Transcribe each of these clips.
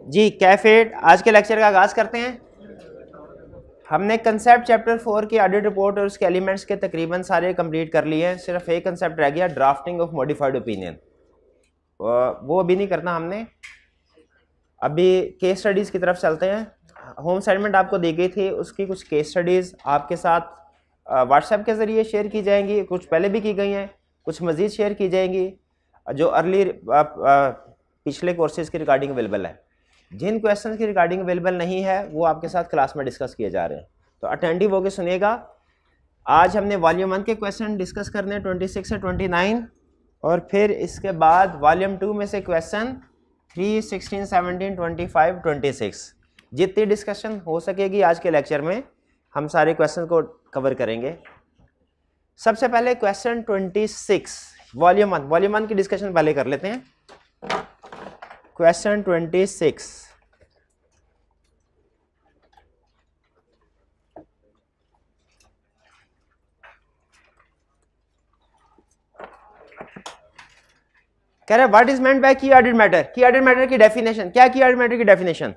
जी कैफेट, आज के लेक्चर का आगाज़ करते हैं। हमने कंसेप्ट चैप्टर 4 की ऑडिट रिपोर्ट और उसके एलिमेंट्स के तकरीबन सारे कंप्लीट कर लिए हैं। सिर्फ एक कंसेप्ट रह गया, ड्राफ्टिंग ऑफ मॉडिफाइड ओपिनियन। वो अभी नहीं करना हमने। अभी केस स्टडीज़ की तरफ चलते हैं। होम असाइनमेंट आपको दी गई थी, उसकी कुछ केस स्टडीज़ आपके साथ व्हाट्सएप के ज़रिए शेयर की जाएंगी। कुछ पहले भी की गई हैं, कुछ मज़ीद शेयर की जाएंगी जो अर्ली पिछले कोर्सेज़ की रिकॉर्डिंग अवेलेबल है। जिन क्वेश्चन की रिकॉर्डिंग अवेलेबल नहीं है वो आपके साथ क्लास में डिस्कस किए जा रहे हैं, तो अटेंटिव होकर सुनिएगा। आज हमने वॉल्यूम 1 के क्वेश्चन डिस्कस करने 26 से 29, और फिर इसके बाद वॉल्यूम 2 में से क्वेश्चन 3, 16, 17, 25, 26। जितनी डिस्कशन हो सकेगी आज के लेक्चर में हम सारे क्वेश्चन को कवर करेंगे। सबसे पहले क्वेश्चन 26 वॉल्यूम 1 की डिस्कशन पहले कर लेते हैं। क्वेश्चन 26, कह रहे व्हाट इज मेंट बाय की ऑडिट मैटर। की ऑडिट मैटर की डेफिनेशन क्या? की ऑडिट मैटर की डेफिनेशन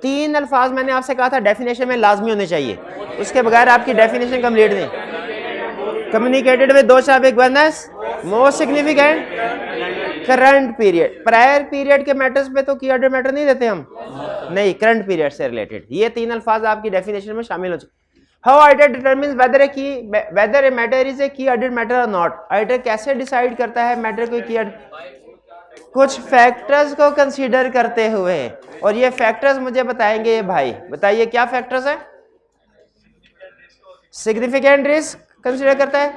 3 अल्फाज मैंने आपसे कहा था डेफिनेशन में लाजमी होने चाहिए, उसके बगैर आपकी डेफिनेशन कंप्लीट नहीं। कम्युनिकेटेड विद दो शाबिक ones, most significant, current period. Prior period के मैटर्स पे तो की ऑडिट मैटर नहीं देते हम, नहीं, करंट पीरियड से रिलेटेड। ये 3 अल्फाज आपकी डेफिनेशन में शामिल हो चुके। How auditor determines whether a matter is a key audit matter और नॉट। ऑडिटर कैसे डिसाइड करता है मैटर को की कुछ फैक्टर्स को कंसीडर करते हुए, और ये फैक्टर्स मुझे बताएंगे ये भाई। बताइए क्या फैक्टर्स है? सिग्निफिकेंट रिस्क कंसीडर करता है,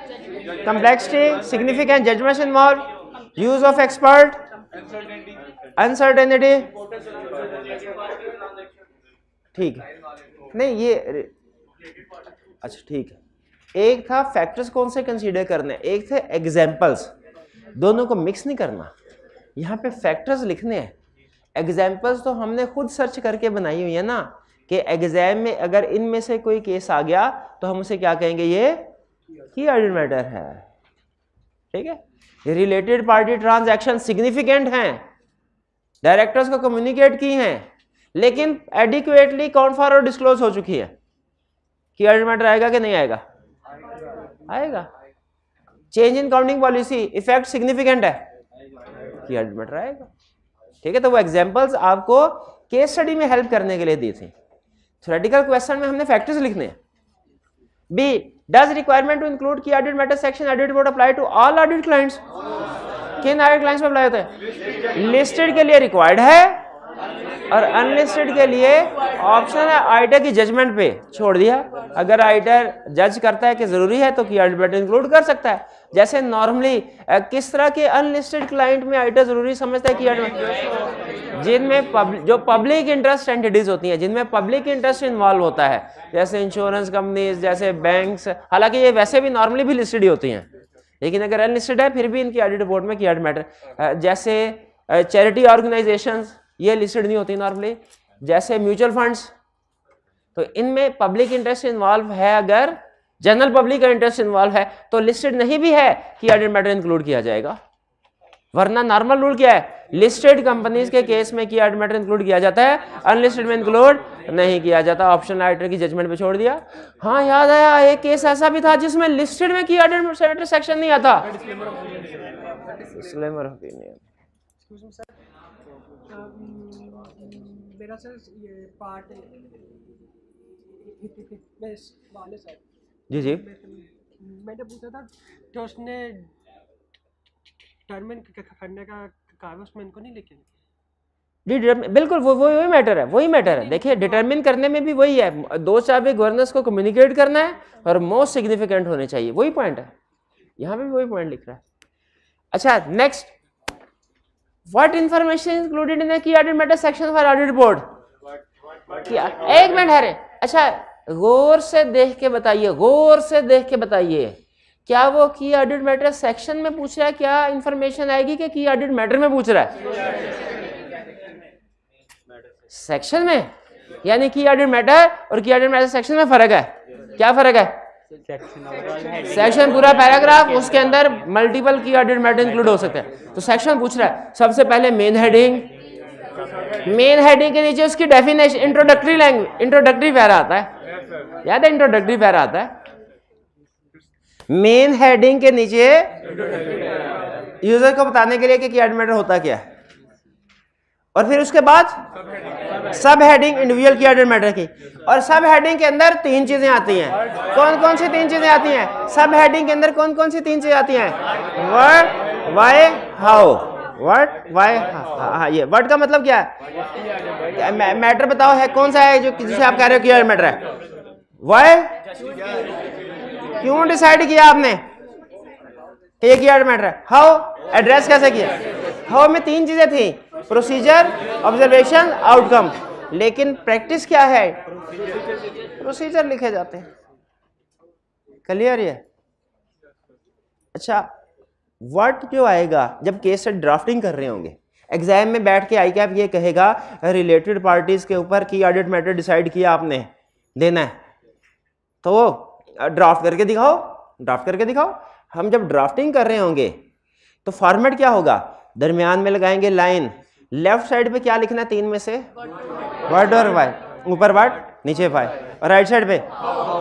complexity, significant judgement involve, use of expert, uncertainty. ठीक है, नहीं ये अच्छा ठीक है। एक था फैक्टर्स कौन से कंसीडर करने, एक थे एग्जाम्पल्स। दोनों को मिक्स नहीं करना। यहाँ पे फैक्टर्स लिखने हैं, एग्जाम्पल्स तो हमने खुद सर्च करके बनाई हुई है ना, कि एग्जाम में अगर इनमें से कोई केस आ गया तो हम उसे क्या कहेंगे, ये की ऑडिट मैटर है। ठीक है। रिलेटेड पार्टी ट्रांजैक्शन सिग्निफिकेंट हैं, डायरेक्टर्स को कम्युनिकेट की हैं, लेकिन एडिक्वेटली काउंट फॉर और डिस्क्लोज हो चुकी है। की ऑडिट मैटर आएगा कि नहीं आएगा? आएगा। Change in counting policy effect significant है, की ऑडिट मैटर आएगा। ठीक है, तो वो एग्जांपल्स आपको केस स्टडी में हेल्प करने के लिए दी थी। थ्योरेटिकल क्वेश्चन में हमने फैक्टर्स लिखने हैं। B, does requirement to include key audit matter section audit report apply to all audit clients. किन ऑडिट क्लाइंट्स पे अप्लाई होता है? लिस्टेड के लिए रिक्वायर्ड है और अनलिस्टेड के लिए ऑप्शन है। ऑडिटर की जजमेंट पे छोड़ दिया। अगर ऑडिटर जज करता है कि जरूरी है तो की ऑडिट मैटर इंक्लूड कर सकता है। जैसे नॉर्मली किस तरह के अनलिस्टेड क्लाइंट में ऑडिटर जरूरी समझता है कि ऑडिट, जिनमें जो पब्लिक इंटरेस्ट एंटिटीज होती हैं, जिनमें पब्लिक इंटरेस्ट इन्वॉल्व होता है, जैसे इंश्योरेंस कंपनीज, जैसे बैंक्स। हालांकि ये वैसे भी नॉर्मली भी लिस्टेड ही होती हैं, लेकिन अगर अनलिस्टेड है फिर भी इनकी ऑडिट रिपोर्ट में की ऑडिट मैटर। जैसे चैरिटी ऑर्गेनाइजेशंस, ये लिस्टेड नहीं होती नॉर्मली। जैसे म्यूचुअल फंड्स, तो इनमें पब्लिक इंटरेस्ट इन्वॉल्व है, अगर जनरल पब्लिक का इंटरेस्ट इन्वॉल्व है तो लिस्टेड नहीं भी है कि ऑडिट मैटर इंक्लूड किया जाएगा। वरना नॉर्मल रूल क्या है, लिस्टेड कंपनीज के केस में की ऑडिट मैटर इंक्लूड किया जाता है, अनलिस्टेड में इंक्लूड नहीं किया जाता। ऑप्शनल ऑडिटर की जजमेंट पे छोड़ दिया। हाँ, याद आया, एक केस ऐसा भी था जिसमें लिस्टेड में की ऑडिट मैटर सेक्शन नहीं आता। Disclaimer opinion. मेरा सर ये पार्ट वाले सर जी जी, मैंने पूछा था तो उसने टर्मिन करने का कागज उसमें इनको नहीं लिखे। बिल्कुल वही मैटर है, वही मैटर है। देखिए, डिटरमिन करने में भी वही है, दो चाबी गवर्नेंस को कम्युनिकेट करना है और मोस्ट सिग्निफिकेंट होने चाहिए, वही पॉइंट है। यहाँ पे भी वही पॉइंट लिख रहा है। अच्छा, next, what information included in key audit matter section for audit report. एक मिनट है रे, अच्छा गौर से देख के बताइए, गौर से देख के बताइए, क्या वो की ऑडिट मैटर सेक्शन में पूछ रहा है, क्या इंफॉर्मेशन आएगी कि की ऑडिट मैटर में पूछ रहा है? सेक्शन में, यानी की ऑडिट मैटर और की ऑडिट मैटर सेक्शन में फर्क है। क्या फर्क है? सेक्शन पूरा पैराग्राफ, उसके अंदर मल्टीपल की ऑडिट मैटर इंक्लूड हो सकते हैं। तो सेक्शन पूछ रहा है सबसे पहले मेन हेडिंग, मेन हेडिंग के नीचे उसकी definition, introductory language, introductory para आता है, याद है इंट्रोडक्टरी पैरा आता है। मेन हेडिंग के नीचे यूजर को बताने के लिए कि की एड मैटर होता क्या है, और फिर उसके बाद सब हेडिंग इंडिविजुअल की एड मैटर की। और सब हेडिंग के अंदर तीन चीजें आती हैं। कौन कौन सी तीन चीजें आती हैं सब हेडिंग के अंदर? कौन कौन सी तीन चीजें आती हैं? What, why, how. What, why, हाँ, ये वर्ड का मतलब क्या है? मैटर बताओ है कौन सा है जो जिसे आप कह रहे हो कि मैटर है? व्हाई, क्यों डिसाइड किया आपने कि ये की मैटर है? हाउ, एड्रेस कैसे किया? हाउ में तीन चीजें थी, प्रोसीजर, ऑब्जर्वेशन, आउटकम। लेकिन प्रैक्टिस क्या है? प्रोसीजर लिखे जाते हैं। क्लियर है? अच्छा, वर्ड जो आएगा जब केस से ड्राफ्टिंग कर रहे होंगे, एग्जाम में बैठ के आई कैप ये कहेगा रिलेटेड पार्टीज के ऊपर की ऑडिट मैटर डिसाइड किया आपने देना है, तो ड्राफ्ट करके दिखाओ, ड्राफ्ट करके दिखाओ। हम जब ड्राफ्टिंग कर रहे होंगे तो फॉर्मेट क्या होगा? दरमियान में लगाएंगे लाइन, लेफ्ट साइड पे क्या लिखना है? तीन में से वर्ड और वाई, ऊपर वर्ड नीचे वाई, और राइट साइड पे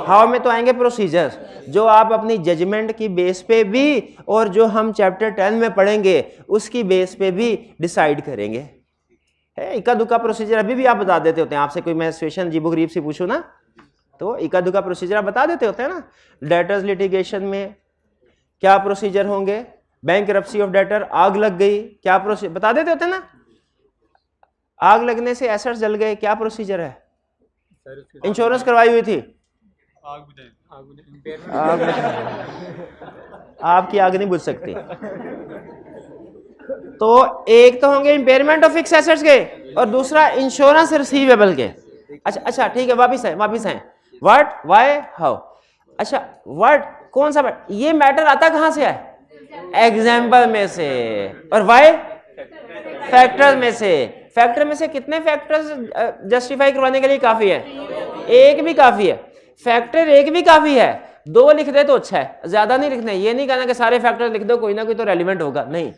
हाउ में तो आएंगे प्रोसीजर्स, जो आप अपनी जजमेंट की बेस पे भी और जो हम चैप्टर 10 में पढ़ेंगे उसकी बेस पे भी डिसाइड करेंगे। है इक्का दुक्का प्रोसीजर अभी भी आप बता देते होते हैं। आपसे कोई मैं सिचुएशन अजीबो गरीब से पूछूं ना तो इक्का दुक्का प्रोसीजर आप बता देते होते हैं ना। डेटर्स लिटिगेशन में क्या प्रोसीजर होंगे? बैंकरप्सी ऑफ डेटर, आग लग गई, क्या प्रोसीजर बता देते होते हैं ना। आग लगने से एसेट्स जल गए, क्या प्रोसीजर है? इंश्योरेंस करवाई हुई थी, आग आपकी आग नहीं बुझ सकती। तो एक तो होंगे इंपेयरमेंट ऑफ फिक्स एसेट्स के और दूसरा इंश्योरेंस रिसीवेबल के। अच्छा ठीक है, वापिस आए व्हाट, व्हाई, हाउ। अच्छा व्हाट कौन सा मैटर? ये मैटर आता कहां से है? एग्जाम्पल में से। और व्हाई फैक्टर में से। फैक्टर में से कितने फैक्टर्स जस्टिफाई करवाने के लिए काफी है? एक भी काफी है। फैक्टर एक भी काफी है, दो लिख दे तो अच्छा है, ज्यादा नहीं लिखना है। ये नहीं कहना कि सारे फैक्टर लिख दो, कोई ना कोई तो रेलिवेंट होगा, नहीं।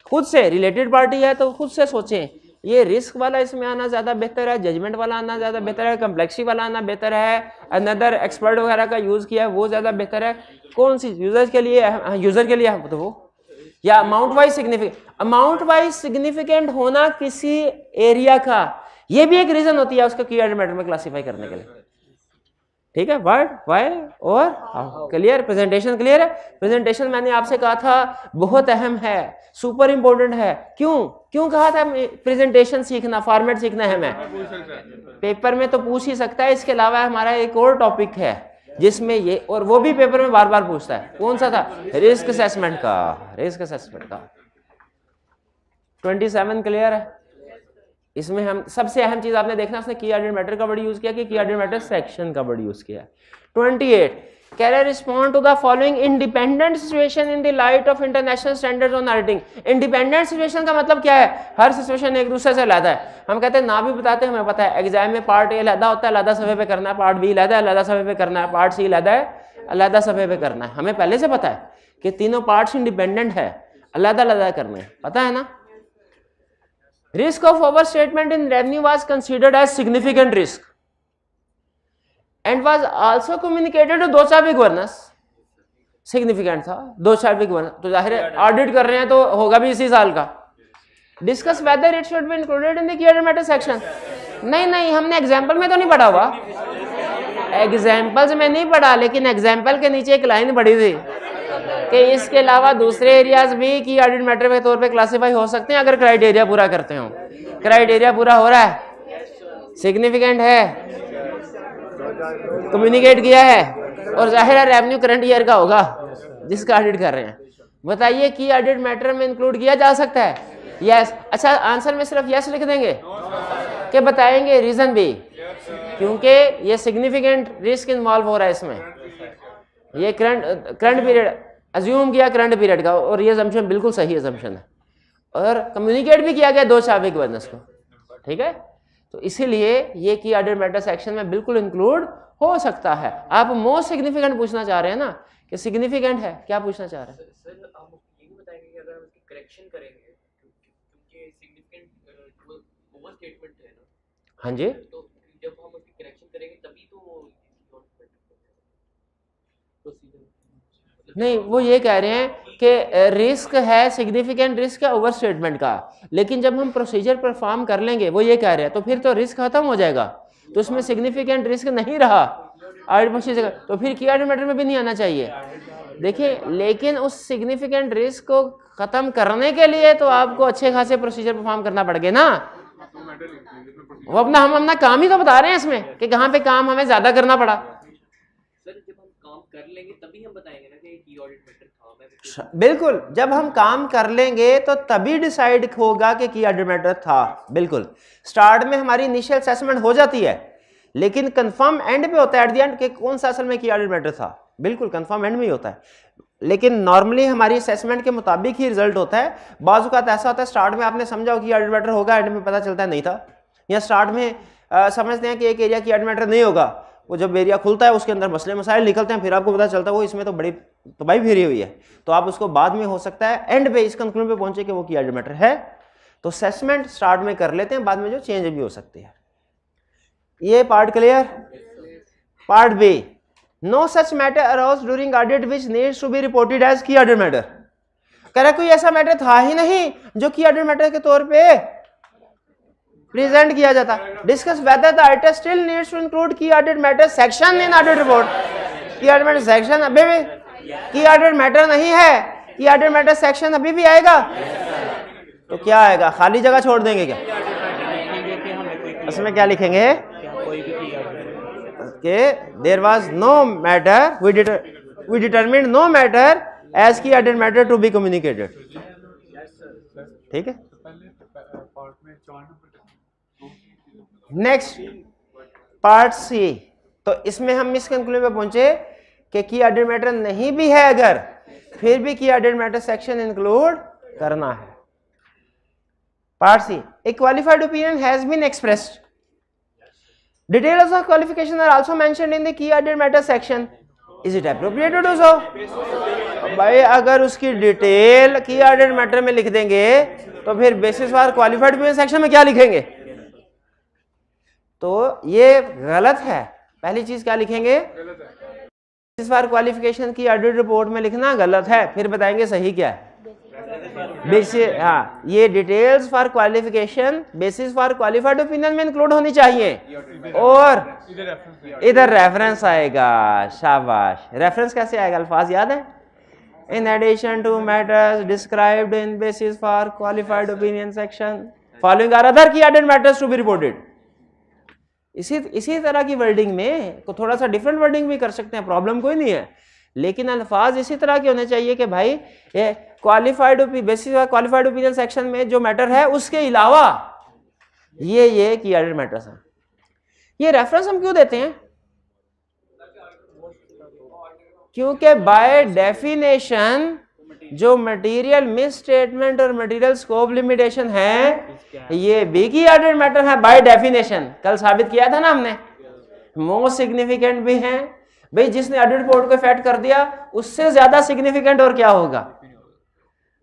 खुद से रिलेटेड पार्टी है तो खुद से सोचें, ये रिस्क वाला इसमें आना ज्यादा बेहतर है, जजमेंट वाला आना ज्यादा बेहतर है, कम्प्लेक्सिटी वाला आना बेहतर है, अनदर एक्सपर्ट वगैरह का यूज किया है वो ज्यादा बेहतर है, कौन सी यूजर के लिए? यूजर के लिए तो वो, या amount wise significant. Amount wise significant होना किसी एरिया का, ये भी एक रीजन होती है उसको की मैटर में क्लासिफाई करने के लिए। ठीक है, व्हाट, व्हाई और हाउ। क्लियर? प्रेजेंटेशन क्लियर है? प्रेजेंटेशन मैंने आपसे कहा था बहुत अहम है, सुपर इंपॉर्टेंट है। क्यों कहा था? प्रेजेंटेशन सीखना, फॉर्मेट सीखना अहम है। पेपर में तो पूछ ही सकता है, इसके अलावा हमारा एक और टॉपिक है जिसमें ये, और वो भी पेपर में बार बार पूछता है, कौन सा था? रिस्क असेसमेंट का। रिस्क असेसमेंट का 27 क्लियर है? इसमें हम सबसे अहम चीज आपने देखना, उसने की ऑडिट मैटर का वर्ड यूज किया कि की ऑडिट मैटर सेक्शन का वर्ड यूज किया। 28 can respond to the following independent situation in the light of international standards on auditing. Independent situation का मतलब क्या है? हर सिचुएशन एक दूसरे से अलग है। हम कहते हैं ना भी बताते हैं, हमें पता है एग्जाम में पार्ट ए अलग होता है, अलग सफे पे करना है, पार्ट बी अलग सफे पे करना है, पार्ट सी अलग सफे पे करना है। हमें पहले से पता है कि तीनों पार्ट्स इंडिपेंडेंट है, अलग करने हैं, पता है ना। Risk of overstatement in revenue was considered as significant risk and was also communicated to Dosha governors. Significant था, Dosha governors, तो जाहिर है ऑडिट कर रहे हैं तो होगा भी इसी साल का। Discuss whether it should be included in the key audit matter section. नहीं, हमने एग्जाम्पल में तो नहीं पढ़ा हुआ, एग्जाम्पल्स में नहीं पढ़ा, लेकिन एग्जाम्पल के नीचे एक लाइन पढ़ी थी कि इसके अलावा दूसरे एरियाज भी की ऑडिट मैटर के तौर पे क्लासिफाई हो सकते हैं अगर क्राइटेरिया पूरा करते हो। क्राइटेरिया पूरा हो रहा है, सिग्निफिकेंट है, कम्युनिकेट किया है, और जाहिर है रेवेन्यू करंट ईयर का होगा जिसका ऑडिट कर रहे हैं। बताइए की ऑडिट मैटर में इंक्लूड किया जा सकता है? यस। अच्छा, आंसर में सिर्फ यस लिख देंगे कि बताएंगे रीजन भी, क्योंकि ये सिग्निफिकेंट रिस्क इन्वॉल्व हो रहा है इसमें। ये करंट पीरियड अज्यूम किया, करंट पीरियड का, और ये असम्पशन बिल्कुल सही असम्पशन है, और कम्युनिकेट भी किया गया दो साबिक वर्नर्स को। ठीक है, तो इसीलिए ये की ऑडिट मैटर सेक्शन में बिल्कुल इंक्लूड हो सकता है। आप मोस्ट सिग्निफिकेंट पूछना चाह रहे हैं ना कि सिग्निफिकेंट है, क्या पूछना चाह रहे हैं? सर हम ये भी बताएंगे कि अगर हम इसकी करेक्शन करेंगे, क्योंकि सिग्निफिकेंट स्टेटमेंट है ना, हाँ जी, तो जब हम उसकी करेक्शन करेंगे तभी तो प्रोसीजर नहीं वो ये कह रहे हैं कि रिस्क है, सिग्निफिकेंट रिस्क है ओवर स्टेटमेंट का, लेकिन जब हम प्रोसीजर परफॉर्म कर लेंगे, वो ये कह रहे हैं, तो फिर तो रिस्क खत्म हो जाएगा, तो उसमें सिग्निफिकेंट रिस्क नहीं रहा ऑडिट प्रोसीजर, तो फिर की ऑडिट मैटर में भी नहीं आना चाहिए। देखिए लेकिन उस सिग्निफिकेंट रिस्क को खत्म करने के लिए तो आपको अच्छे खासे प्रोसीजर परफॉर्म करना पड़ेगा ना। वो हम अपना काम ही तो बता रहे हैं इसमें कि कहाँ पे काम हमें ज्यादा करना पड़ा। सर जब हम काम कर लेंगे तभी हम बताएंगे ना कि की ऑडिट मैटर था। मैं बिल्कुल, जब हम काम कर लेंगे तो तभी डिसाइड होगा कि की ऑडिट मैटर था। बिल्कुल, स्टार्ट में हमारी इनिशियल असेसमेंट हो जाती है, लेकिन कंफर्म एंड पे होता है एट द एंड कि कौन सा असल में की ऑडिट मैटर था। बिल्कुल कंफर्म एंड में ही होता है, लेकिन नॉर्मली हमारी असेसमेंट के मुताबिक ही रिजल्ट होता है। बाज़ औक़ात ऐसा होता है स्टार्ट में आपने समझा हो कि ऑडिट मैटर होगा, एंड में पता चलता है नहीं था, या स्टार्ट में समझते हैं कि एक एरिया की ऑडिट मैटर नहीं होगा, वो जब एरिया खुलता है उसके अंदर मसले मसाइल निकलते हैं, फिर आपको पता चलता है वो इसमें तो बड़ी तबाही फेरी हुई है, तो आप उसको बाद में हो सकता है एंड पे इस कंक्लूजन पे पहुंचे कि वो की ऑडिट मैटर है। तो असेसमेंट स्टार्ट में कर लेते हैं, बाद में जो चेंज भी हो सकती है। ये part clear. Part B, no such matter arose during audit which needs to be reported as key audit matter. कह रहा कोई ऐसा मैटर था ही नहीं जो की ऑडिट मैटर के तौर पे प्रेजेंट किया जाता। Discuss whether the auditor still needs to include key audit matter section in audit report. Key audit matter section अभी भी की ऑडिट मैटर नहीं है, की ऑडिट मैटर सेक्शन अभी भी आएगा, तो क्या आएगा, खाली जगह छोड़ देंगे क्या? इसमें क्या लिखेंगे कि there was no matter, we determined no matter as key audit matter to be communicated. ठीक है, नेक्स्ट पार्ट सी। तो इसमें हम इस कंक्लूजन पे पहुंचे कि की ऑडिट मैटर नहीं भी है अगर, फिर भी की ऑडिट मैटर सेक्शन इंक्लूड करना है। Part C, a qualified opinion has been expressed, details of qualification are also mentioned in the key audit matter section, is it appropriate to do so? भाई अगर उसकी डिटेल की audit matter में लिख देंगे तो फिर basis for qualified opinion section में क्या लिखेंगे? तो ये गलत है। पहली चीज क्या लिखेंगे, बेसिस फॉर क्वालिफिकेशन की ऑडिट रिपोर्ट में लिखना गलत है, फिर बताएंगे सही क्या है। बेसिस, हाँ, ये details for qualification basis for qualified opinion में इंक्लूड होनी चाहिए, और इधर रेफरेंस आएगा। शाबाश, रेफरेंस कैसे आएगा? अल्फाज याद है, in addition to matters described in basis for qualified opinion section following are other key audit matters to be reported. इसी तरह की वर्डिंग में को थोड़ा सा डिफरेंट वर्डिंग भी कर सकते हैं, प्रॉब्लम कोई नहीं है, लेकिन अल्फाज इसी तरह के होने चाहिए कि भाई ये qualified basis qualified opinion section में जो मैटर है उसके अलावा ये की ऑडिट मैटर्स हैं। ये रेफरेंस हम क्यों देते हैं? क्योंकि बाय डेफिनेशन जो मटेरियल मिस स्टेटमेंट और मटेरियल स्कोप लिमिटेशन है, ये भी की ऑडिट मैटर है बाय डेफिनेशन। कल साबित किया था ना हमने, मोस्ट सिग्निफिकेंट भी है भाई, जिसने ऑडिट रिपोर्ट को इफेक्ट कर दिया उससे ज्यादा सिग्निफिकेंट और क्या होगा,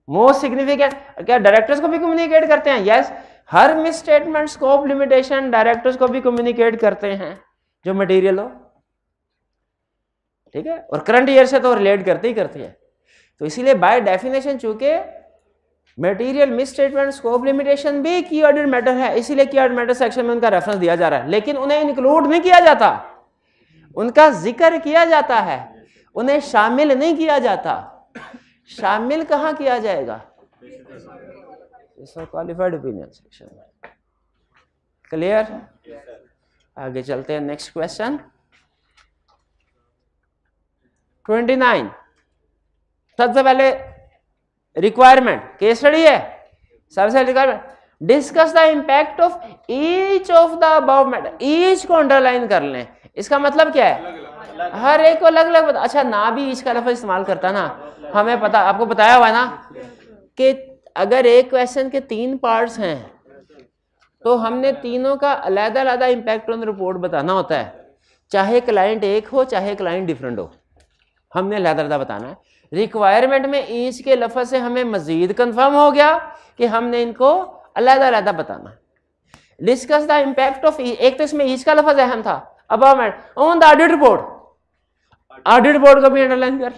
मोस्ट सिग्निफिकेंट। क्या डायरेक्टर्स को भी कम्युनिकेट करते हैं? यस, हर misstatement scope limitation directors को भी कम्युनिकेट करते हैं जो मटेरियल हो, ठीक है, और करंट ईयर से तो रिलेट करते ही करते हैं। तो इसीलिए बाय डेफिनेशन चूंकि material miss statement scope limitation भी की ऑडिट मैटर है, इसीलिए की ऑडिट मैटर सेक्शन में उनका रेफरेंस दिया जा रहा है, लेकिन उन्हें इंक्लूड नहीं किया जाता, उनका जिक्र किया जाता है, उन्हें शामिल नहीं किया जाता। शामिल कहां किया जाएगा? क्वालिफाइड ओपिनियन सेक्शन में। क्लियर? आगे चलते हैं, नेक्स्ट क्वेश्चन 29। सबसे पहले रिक्वायरमेंट, केस स्टडी है, सबसे requirement, discuss the impact of each of the above matter. Each को अंडरलाइन कर लें, इसका मतलब क्या है? हर एक को अलग अलग बता। अच्छा, ना भी ईच का लफ्ज़ इस्तेमाल करता ना, हमें पता, आपको बताया हुआ है ना कि अगर एक क्वेश्चन के 3 पार्ट्स हैं तो हमने तीनों का अलग अलग इंपैक्ट ऑन रिपोर्ट बताना होता है, चाहे क्लाइंट एक हो चाहे क्लाइंट डिफरेंट हो, हमने अलग अलग बताना है। रिक्वायरमेंट में ईच के लफ्ज़ से हमें मजीद कंफर्म हो गया कि हमने इनको अलग अलग बताना है। डिस्कस द इम्पैक्ट ऑफ, एक तो इसमें ईच का लफ्ज अहम था, about on the audit report, audit report को भी अंडरलाइन कर,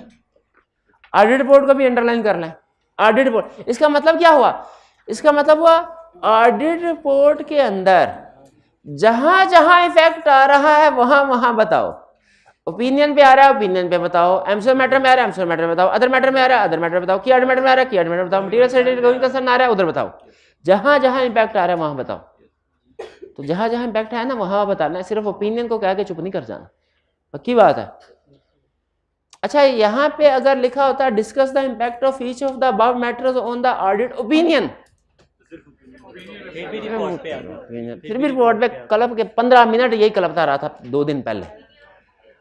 ऑडिट रिपोर्ट को भी अंडरलाइन कर लें, ऑडिट रिपोर्ट। इसका मतलब क्या हुआ, इसका मतलब हुआ ऑडिट रिपोर्ट के अंदर जहां जहां इफेक्ट आ रहा है वहां वहां बताओ। ओपिनियन पे आ रहा है ओपिनियन पे बताओ, एमसीओ मैटर में आ रहा है एमसीओ मैटर में बताओ, अदर मैटर में आ रहा है अदर मैटर बताओ, की ऑडिट मैटर में आ रहा है की ऑडिट मैटर बताओ, मटीरियल सर्टिफिकेट गोइंग कंसर्न आ रहा है उधर बताओ, जहां जहां इम्पैक्ट आ रहा है वहां बताओ। तो जहां जहां इम्पैक्ट है ना वहां बताना है, सिर्फ ओपिनियन को कह के चुप नहीं कर जाना, पक्की बात है। अच्छा, यहाँ पे अगर लिखा होता है discuss the impact of each of the above matters on the audit opinion, फिर भी रिपोर्ट पे कलब के 15 मिनट यही कलपता रहा था 2 दिन पहले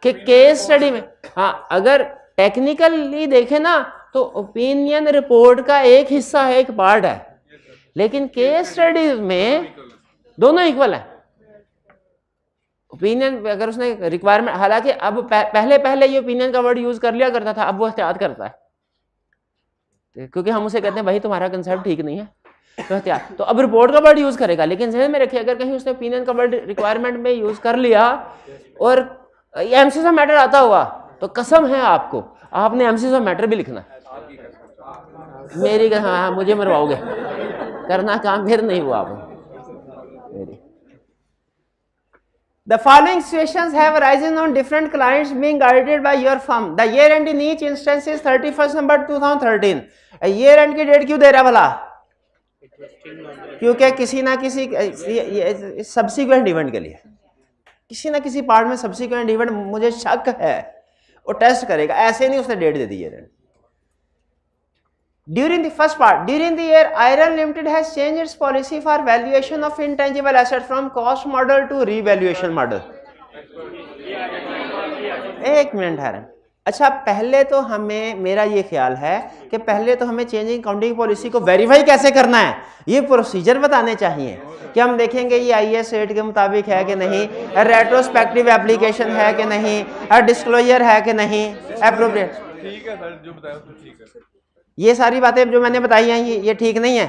कि केस स्टडी में। हाँ, अगर टेक्निकली देखे ना तो ओपिनियन रिपोर्ट का एक हिस्सा है, एक पार्ट है, लेकिन केस स्टडी में दोनों इक्वल है। ओपिनियन अगर उसने रिक्वायरमेंट, हालांकि अब पहले ये ओपिनियन का वर्ड यूज कर लिया करता था, अब वो एहतियात करता है क्योंकि हम उसे कहते हैं भाई तुम्हारा कंसेप्ट ठीक नहीं है, तो एहतियात, तो अब रिपोर्ट का वर्ड यूज करेगा। लेकिन ज़हन में रखिए, अगर कहीं उसने ओपिनियन का वर्ड रिक्वायरमेंट में यूज कर लिया और एमसीओ मैटर आता हुआ, तो कसम है आपको, आपने एमसीओ मैटर भी लिखना है। मेरी हाँ, मुझे मरवाओगे, करना काम फिर नहीं हुआ आप। The following situations have arisen on different clients being audited by your firm. The year end in each instance is 31st December 2013. year end की डेट क्यों दे रहा भला? क्योंकि किसी ना किसी सब्सिक्वेंट इवेंट के लिए, किसी ना किसी पार्ट में सब्सिक्वेंट इवेंट मुझे शक है, वो टेस्ट करेगा, ऐसे नहीं उसने डेट दे दी है। During the first part, during the year, Iron Limited has changed its policy for valuation of intangible assets from cost model to revaluation model. एक मिनट है। अच्छा, पहले तो हमें, मेरा ये ख्याल है कि पहले तो हमें चेंजिंग अकाउंटिंग पॉलिसी को वेरीफाई कैसे करना है, ये प्रोसीजर बताने चाहिए कि हम देखेंगे ये IAS 8 के मुताबिक है कि नहीं, रेट्रोस्पेक्टिव एप्लीकेशन है कि नहीं, डिस्क्लोजर है कि नहीं, एप्रोप्रिएट। ठीक है सर, जो बताया तो ठीक है। ये सारी बातें जो मैंने बताई हैं ये ठीक नहीं है,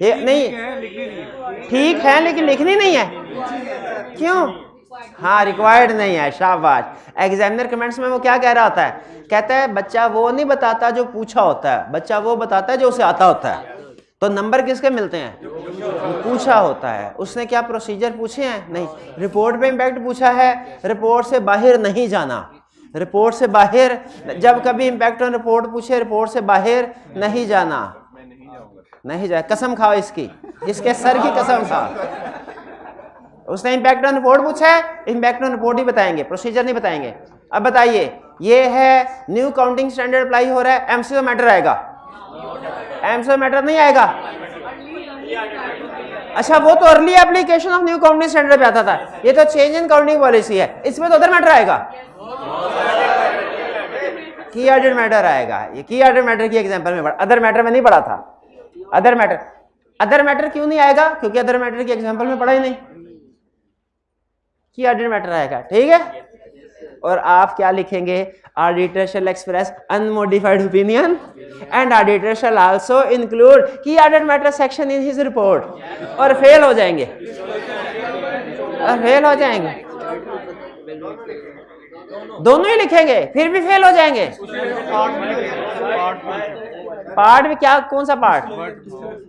ये नहीं ठीक है लेकिन लिखनी नहीं है। क्यों? हाँ, रिक्वायर्ड नहीं है, शाबाश। एग्जामिनर कमेंट्स में वो क्या कह रहा होता है, कहता है बच्चा वो नहीं बताता जो पूछा होता है, बच्चा वो बताता है जो उसे आता होता है। तो नंबर किसके मिलते हैं? पूछा होता है। उसने क्या प्रोसीजर पूछे हैं? नहीं। रिपोर्ट पे इम्पैक्ट पूछा है, रिपोर्ट से बाहर नहीं जाना, रिपोर्ट से बाहर, जब कभी इम्पैक्ट ऑन रिपोर्ट पूछे रिपोर्ट से बाहर नहीं जाना, नहीं जाए, कसम खाओ इसकी, इसके सर की कसम खाओ। उसने इम्पैक्ट ऑन रिपोर्ट पूछा है, इम्पैक्ट ऑन रिपोर्ट ही बताएंगे, प्रोसीजर नहीं बताएंगे। अब बताइए, ये है न्यू काउंटिंग स्टैंडर्ड अप्लाई हो रहा है, एमसीओ मैटर आएगा? एमसीओ मैटर नहीं आएगा। अच्छा, वो तो early application of new counting standard पे आता था, ये तो चेंज इन काउंटिंग पॉलिसी है, इसमें तो अदर मैटर आएगा, की ऑडिट मैटर आएगा। ये की ऑडिट मैटर की एग्जांपल में पढ़ा, अदर मैटर में नहीं पढ़ा था। अदर मैटर क्यों नहीं आएगा? क्योंकि अदर मैटर की एग्जांपल में पढ़ा ही नहीं, की ऑडिट मैटर आएगा, ठीक है। और आप क्या लिखेंगे? Auditor shall express unmodified opinion and auditor shall also include key audit matter section in his report, और फेल हो जाएंगे, और फेल हो जाएंगे, दोनों ही लिखेंगे फिर भी फेल हो जाएंगे। पार्ट भी क्या, कौन सा पार्ट?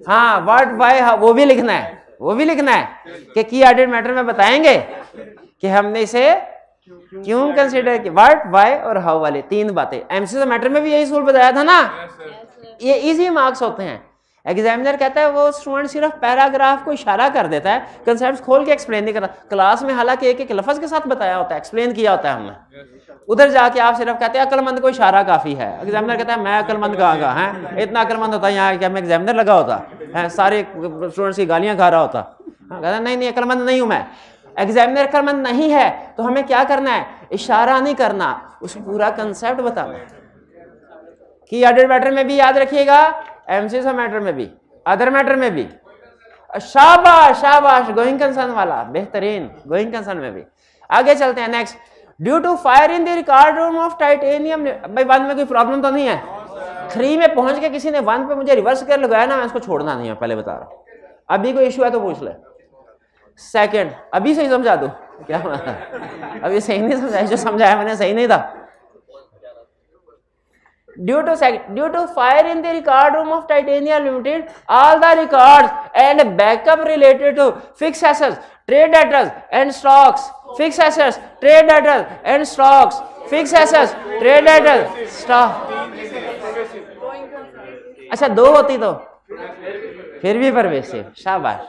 हाँ, व्हाट वाई, वो भी लिखना है, वो भी लिखना है कि की ऑडिट मैटर में बताएंगे कि हमने इसे क्यों कंसीडर किया, व्हाट वाई और हाउ वाले 3 बातें। एमसीओ मैटर में भी यही सूल बताया था ना, ये इजी मार्क्स होते हैं। एग्जामिनर कहता है वो स्टूडेंट सिर्फ पैराग्राफ को इशारा कर देता है, कंसेप्ट खोल के एक्सप्लेन नहीं करता। क्लास में हालांकि एक एक लफ्ज के साथ बताया होता है, एक्सप्लेन किया होता है हमने, उधर जाके आप सिर्फ कहते हैं अक्लमंद को इशारा काफी है। एग्जामिनर कहता है मैं अक्लमंद कहाँ है, इतना अक्लमंद होता है यहाँ क्या मैं एग्जामिनर लगा होता है, सारे स्टूडेंट्स की गालियां खा रहा होता। कहता नहीं अक्लमंद नहीं हूं मैं। एग्जामिनर अक्लमंद नहीं है तो हमें क्या करना है? इशारा नहीं करना, उस पूरा कंसेप्ट बताना। की ऑडिट मैटर में भी याद रखिएगा, एमसीओ मैटर में भी, अदर मैटर में भी। शाबाश शाबाश, गोइंग कंसर्न वाला बेहतरीन, गोइंग कंसर्न में भी। आगे चलते हैं, next. Due to fire in the record room of titanium, भाई 1 में कोई प्रॉब्लम तो नहीं है? 3 में पहुंच के किसी ने 1 पे मुझे रिवर्स कर लगाया ना, मैं उसको छोड़ना नहीं है, पहले बता रहा हूं। अभी कोई इशू है तो पूछ ले। सेकंड, अभी सही समझा दो क्या मतलब? अभी सही नहीं समझाया, जो समझाया मैंने सही नहीं था। Due to fire in the record room of Titania Limited, all the records and backup related to fixed assets, trade debtors and stocks, fixed assets, trade debtors and stocks, fixed assets, trade debtors, stock। अच्छा दो होती तो फिर भी pervasive, शाबाश।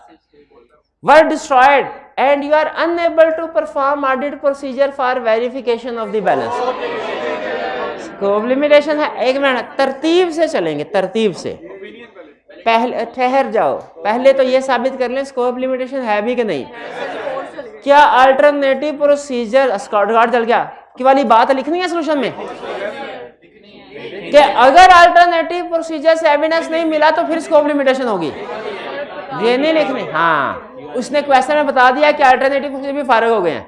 were destroyed and you are unable to perform audit procedure for verification of the balance। Scope limitation है, एक minute तरतीब से चलेंगे, तरतीब से। पहले ठहर जाओ, पहले तो ये साबित कर लें स्कोप लिमिटेशन है भी कि नहीं। क्या अल्टरनेटिव प्रोसीजर स्कॉटगार्ड चल गया की वाली बात लिखनी है सोल्यूशन में कि अगर अल्टरनेटिव प्रोसीजर से एविडेंस नहीं मिला तो फिर स्कोप लिमिटेशन होगी, ये नहीं लिखनी। हाँ, उसने क्वेश्चन में बता दिया कि अल्टरनेटिव प्रोसीजर भी फारग हो गए हैं।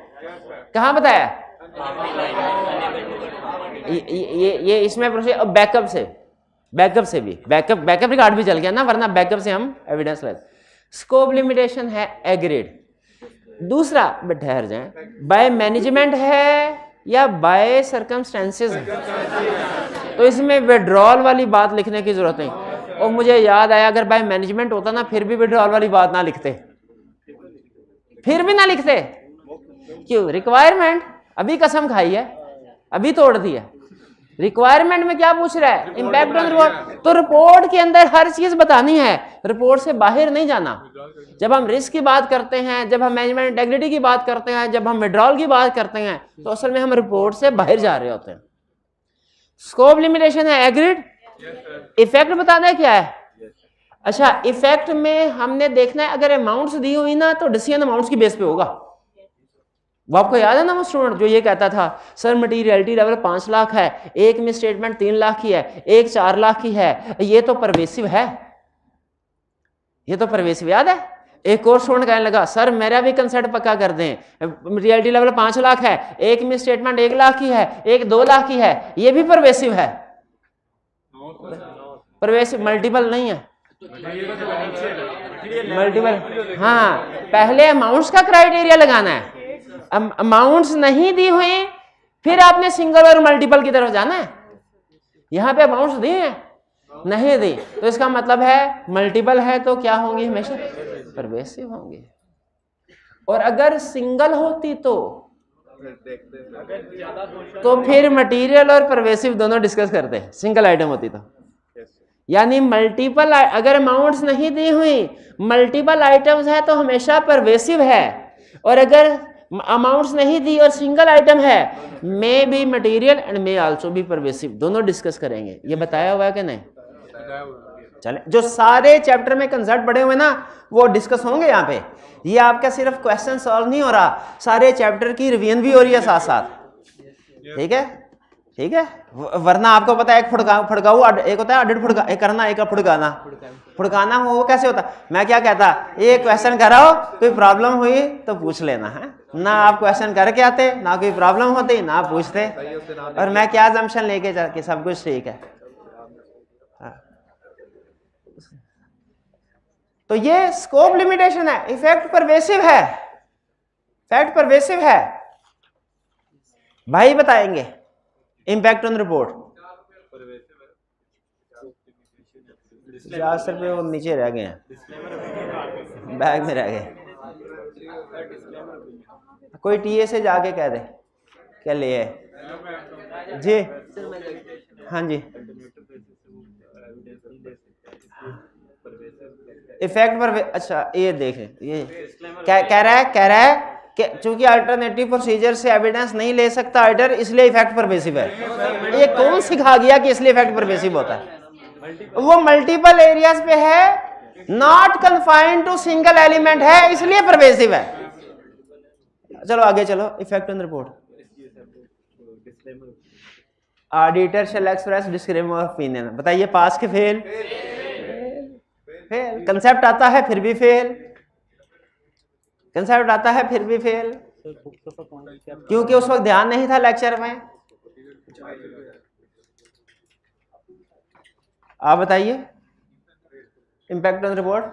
कहाँ बताया? ये इसमें प्रोसीजर बैकअप से भी बैकअप रिकॉर्ड भी चल गया ना, वरना बैकअप से हम एविडेंस ले। स्कोप लिमिटेशन है एग्रीड। दूसरा ठहर जाए, बाय मैनेजमेंट है या बाय सर्कमस्टेंसेस है, तो इसमें विड्रॉल वाली बात लिखने की जरूरत नहीं। और मुझे याद आया अगर बाय मैनेजमेंट होता ना फिर भी विड्रॉल वाली बात ना लिखते, फिर भी ना लिखते। क्यों? रिक्वायरमेंट अभी कसम खाई है, अभी तोड़ दी है। रिक्वायरमेंट में क्या पूछ रहा है? Impact on report. तो रिपोर्ट के अंदर हर चीज बतानी है, रिपोर्ट से बाहर नहीं जाना। जब हम रिस्क की बात करते हैं, जब हम मैनेजमेंट इंटेग्रिटी की बात करते हैं, जब हम विड्रॉल की बात करते हैं, तो असल में हम रिपोर्ट से बाहर जा रहे होते हैं। स्कोप लिमिटेशन है एग्रीड। इफेक्ट बताना है क्या है? अच्छा, इफेक्ट में हमने देखना है अगर अमाउंट्स दी हुई ना तो डिसीजन अमाउंट्स की बेस पे होगा। वो आपको याद है ना वो स्टूडेंट जो ये कहता था सर मटीरियलिटी लेवल 5 लाख है, एक में स्टेटमेंट 3 लाख की है, एक 4 लाख की है, ये तो परवेसिव है, ये तो परवेसिव। याद है? एक और स्टूडेंट कहने लगा सर मेरा भी कंसेप्ट पक्का कर दें, मटीरियलिटी लेवल 5 लाख है, एक में स्टेटमेंट 1 लाख की है, एक 2 लाख की है, ये भी परवेसिव है। परवेसिव मल्टीपल नहीं है, मल्टीपल। हाँ, पहले अमाउंट्स का क्राइटेरिया लगाना है। अमाउंट्स नहीं दी हुई फिर आपने सिंगल और मल्टीपल की तरफ जाना है। यहां पे अमाउंट्स दी हैं, नहीं दी, तो इसका मतलब है मल्टीपल है तो क्या होंगी? हमेशा परवेसिव होंगी। और अगर सिंगल होती तो फिर मटेरियल और परवेसिव दोनों डिस्कस करते हैं, सिंगल आइटम होती तो। यानी मल्टीपल, अगर अमाउंट्स नहीं दी हुई मल्टीपल आइटम्स है तो हमेशा परवेसिव है, और अगर अमाउंट्स नहीं दी और सिंगल आइटम है may be material and may also be pervasive, दोनों डिस्कस करेंगे। ये बताया हुआ है कि नहीं? चले, जो सारे चैप्टर में कंसेप्ट पढ़े हुए ना वो डिस्कस होंगे यहाँ पे। ये आपका सिर्फ क्वेश्चन सॉल्व नहीं हो रहा, सारे चैप्टर की रिवीजन भी हो रही है साथ साथ। ठीक है, ठीक है। वरना आपको पता है एक फुड़काऊ एक होता है ऑडिट फुड़का, एक करना, एक फुड़काना। फुड़काना वो कैसे होता? मैं क्या कहता, ये क्वेश्चन कराओ, कोई प्रॉब्लम हुई तो पूछ लेना है ना। आप क्वेश्चन करके आते, ना कोई प्रॉब्लम होती, ना पूछते, और मैं क्या जम्पशन लेके जाके सब कुछ ठीक है। तो ये स्कोप लिमिटेशन है। इफेक्ट परवेसिव है, फैक्ट परवेसिव है। भाई बताएंगे इम्पैक्ट ऑन रिपोर्ट। 50 रुपये वो नीचे रह गए हैं, बैग में रह गए। कोई टीए से जाके कह दे क्या ले है जी। हाँ जी, इफेक्ट पर। अच्छा ये देखें, ये कह रहा है कि चूंकि अल्टरनेटिव प्रोसीजर से एविडेंस नहीं ले सकता ऑडिटर, इसलिए इफेक्ट परवेसिव है। ये कौन सिखा गया कि इसलिए इफेक्ट परवेसिव होता है? वो मल्टीपल एरियाज पे है, not confined to single element है, इसलिए परवेसिव है। चलो आगे चलो। Effect on report. Auditor shall express disclaimer of opinion. बताइए पास के फेल? फेल। कंसेप्ट आता है फिर भी फेल, कंसेप्ट आता है फिर भी फेल, क्योंकि उस वक्त ध्यान नहीं था लेक्चर में। आप बताइए impact on report.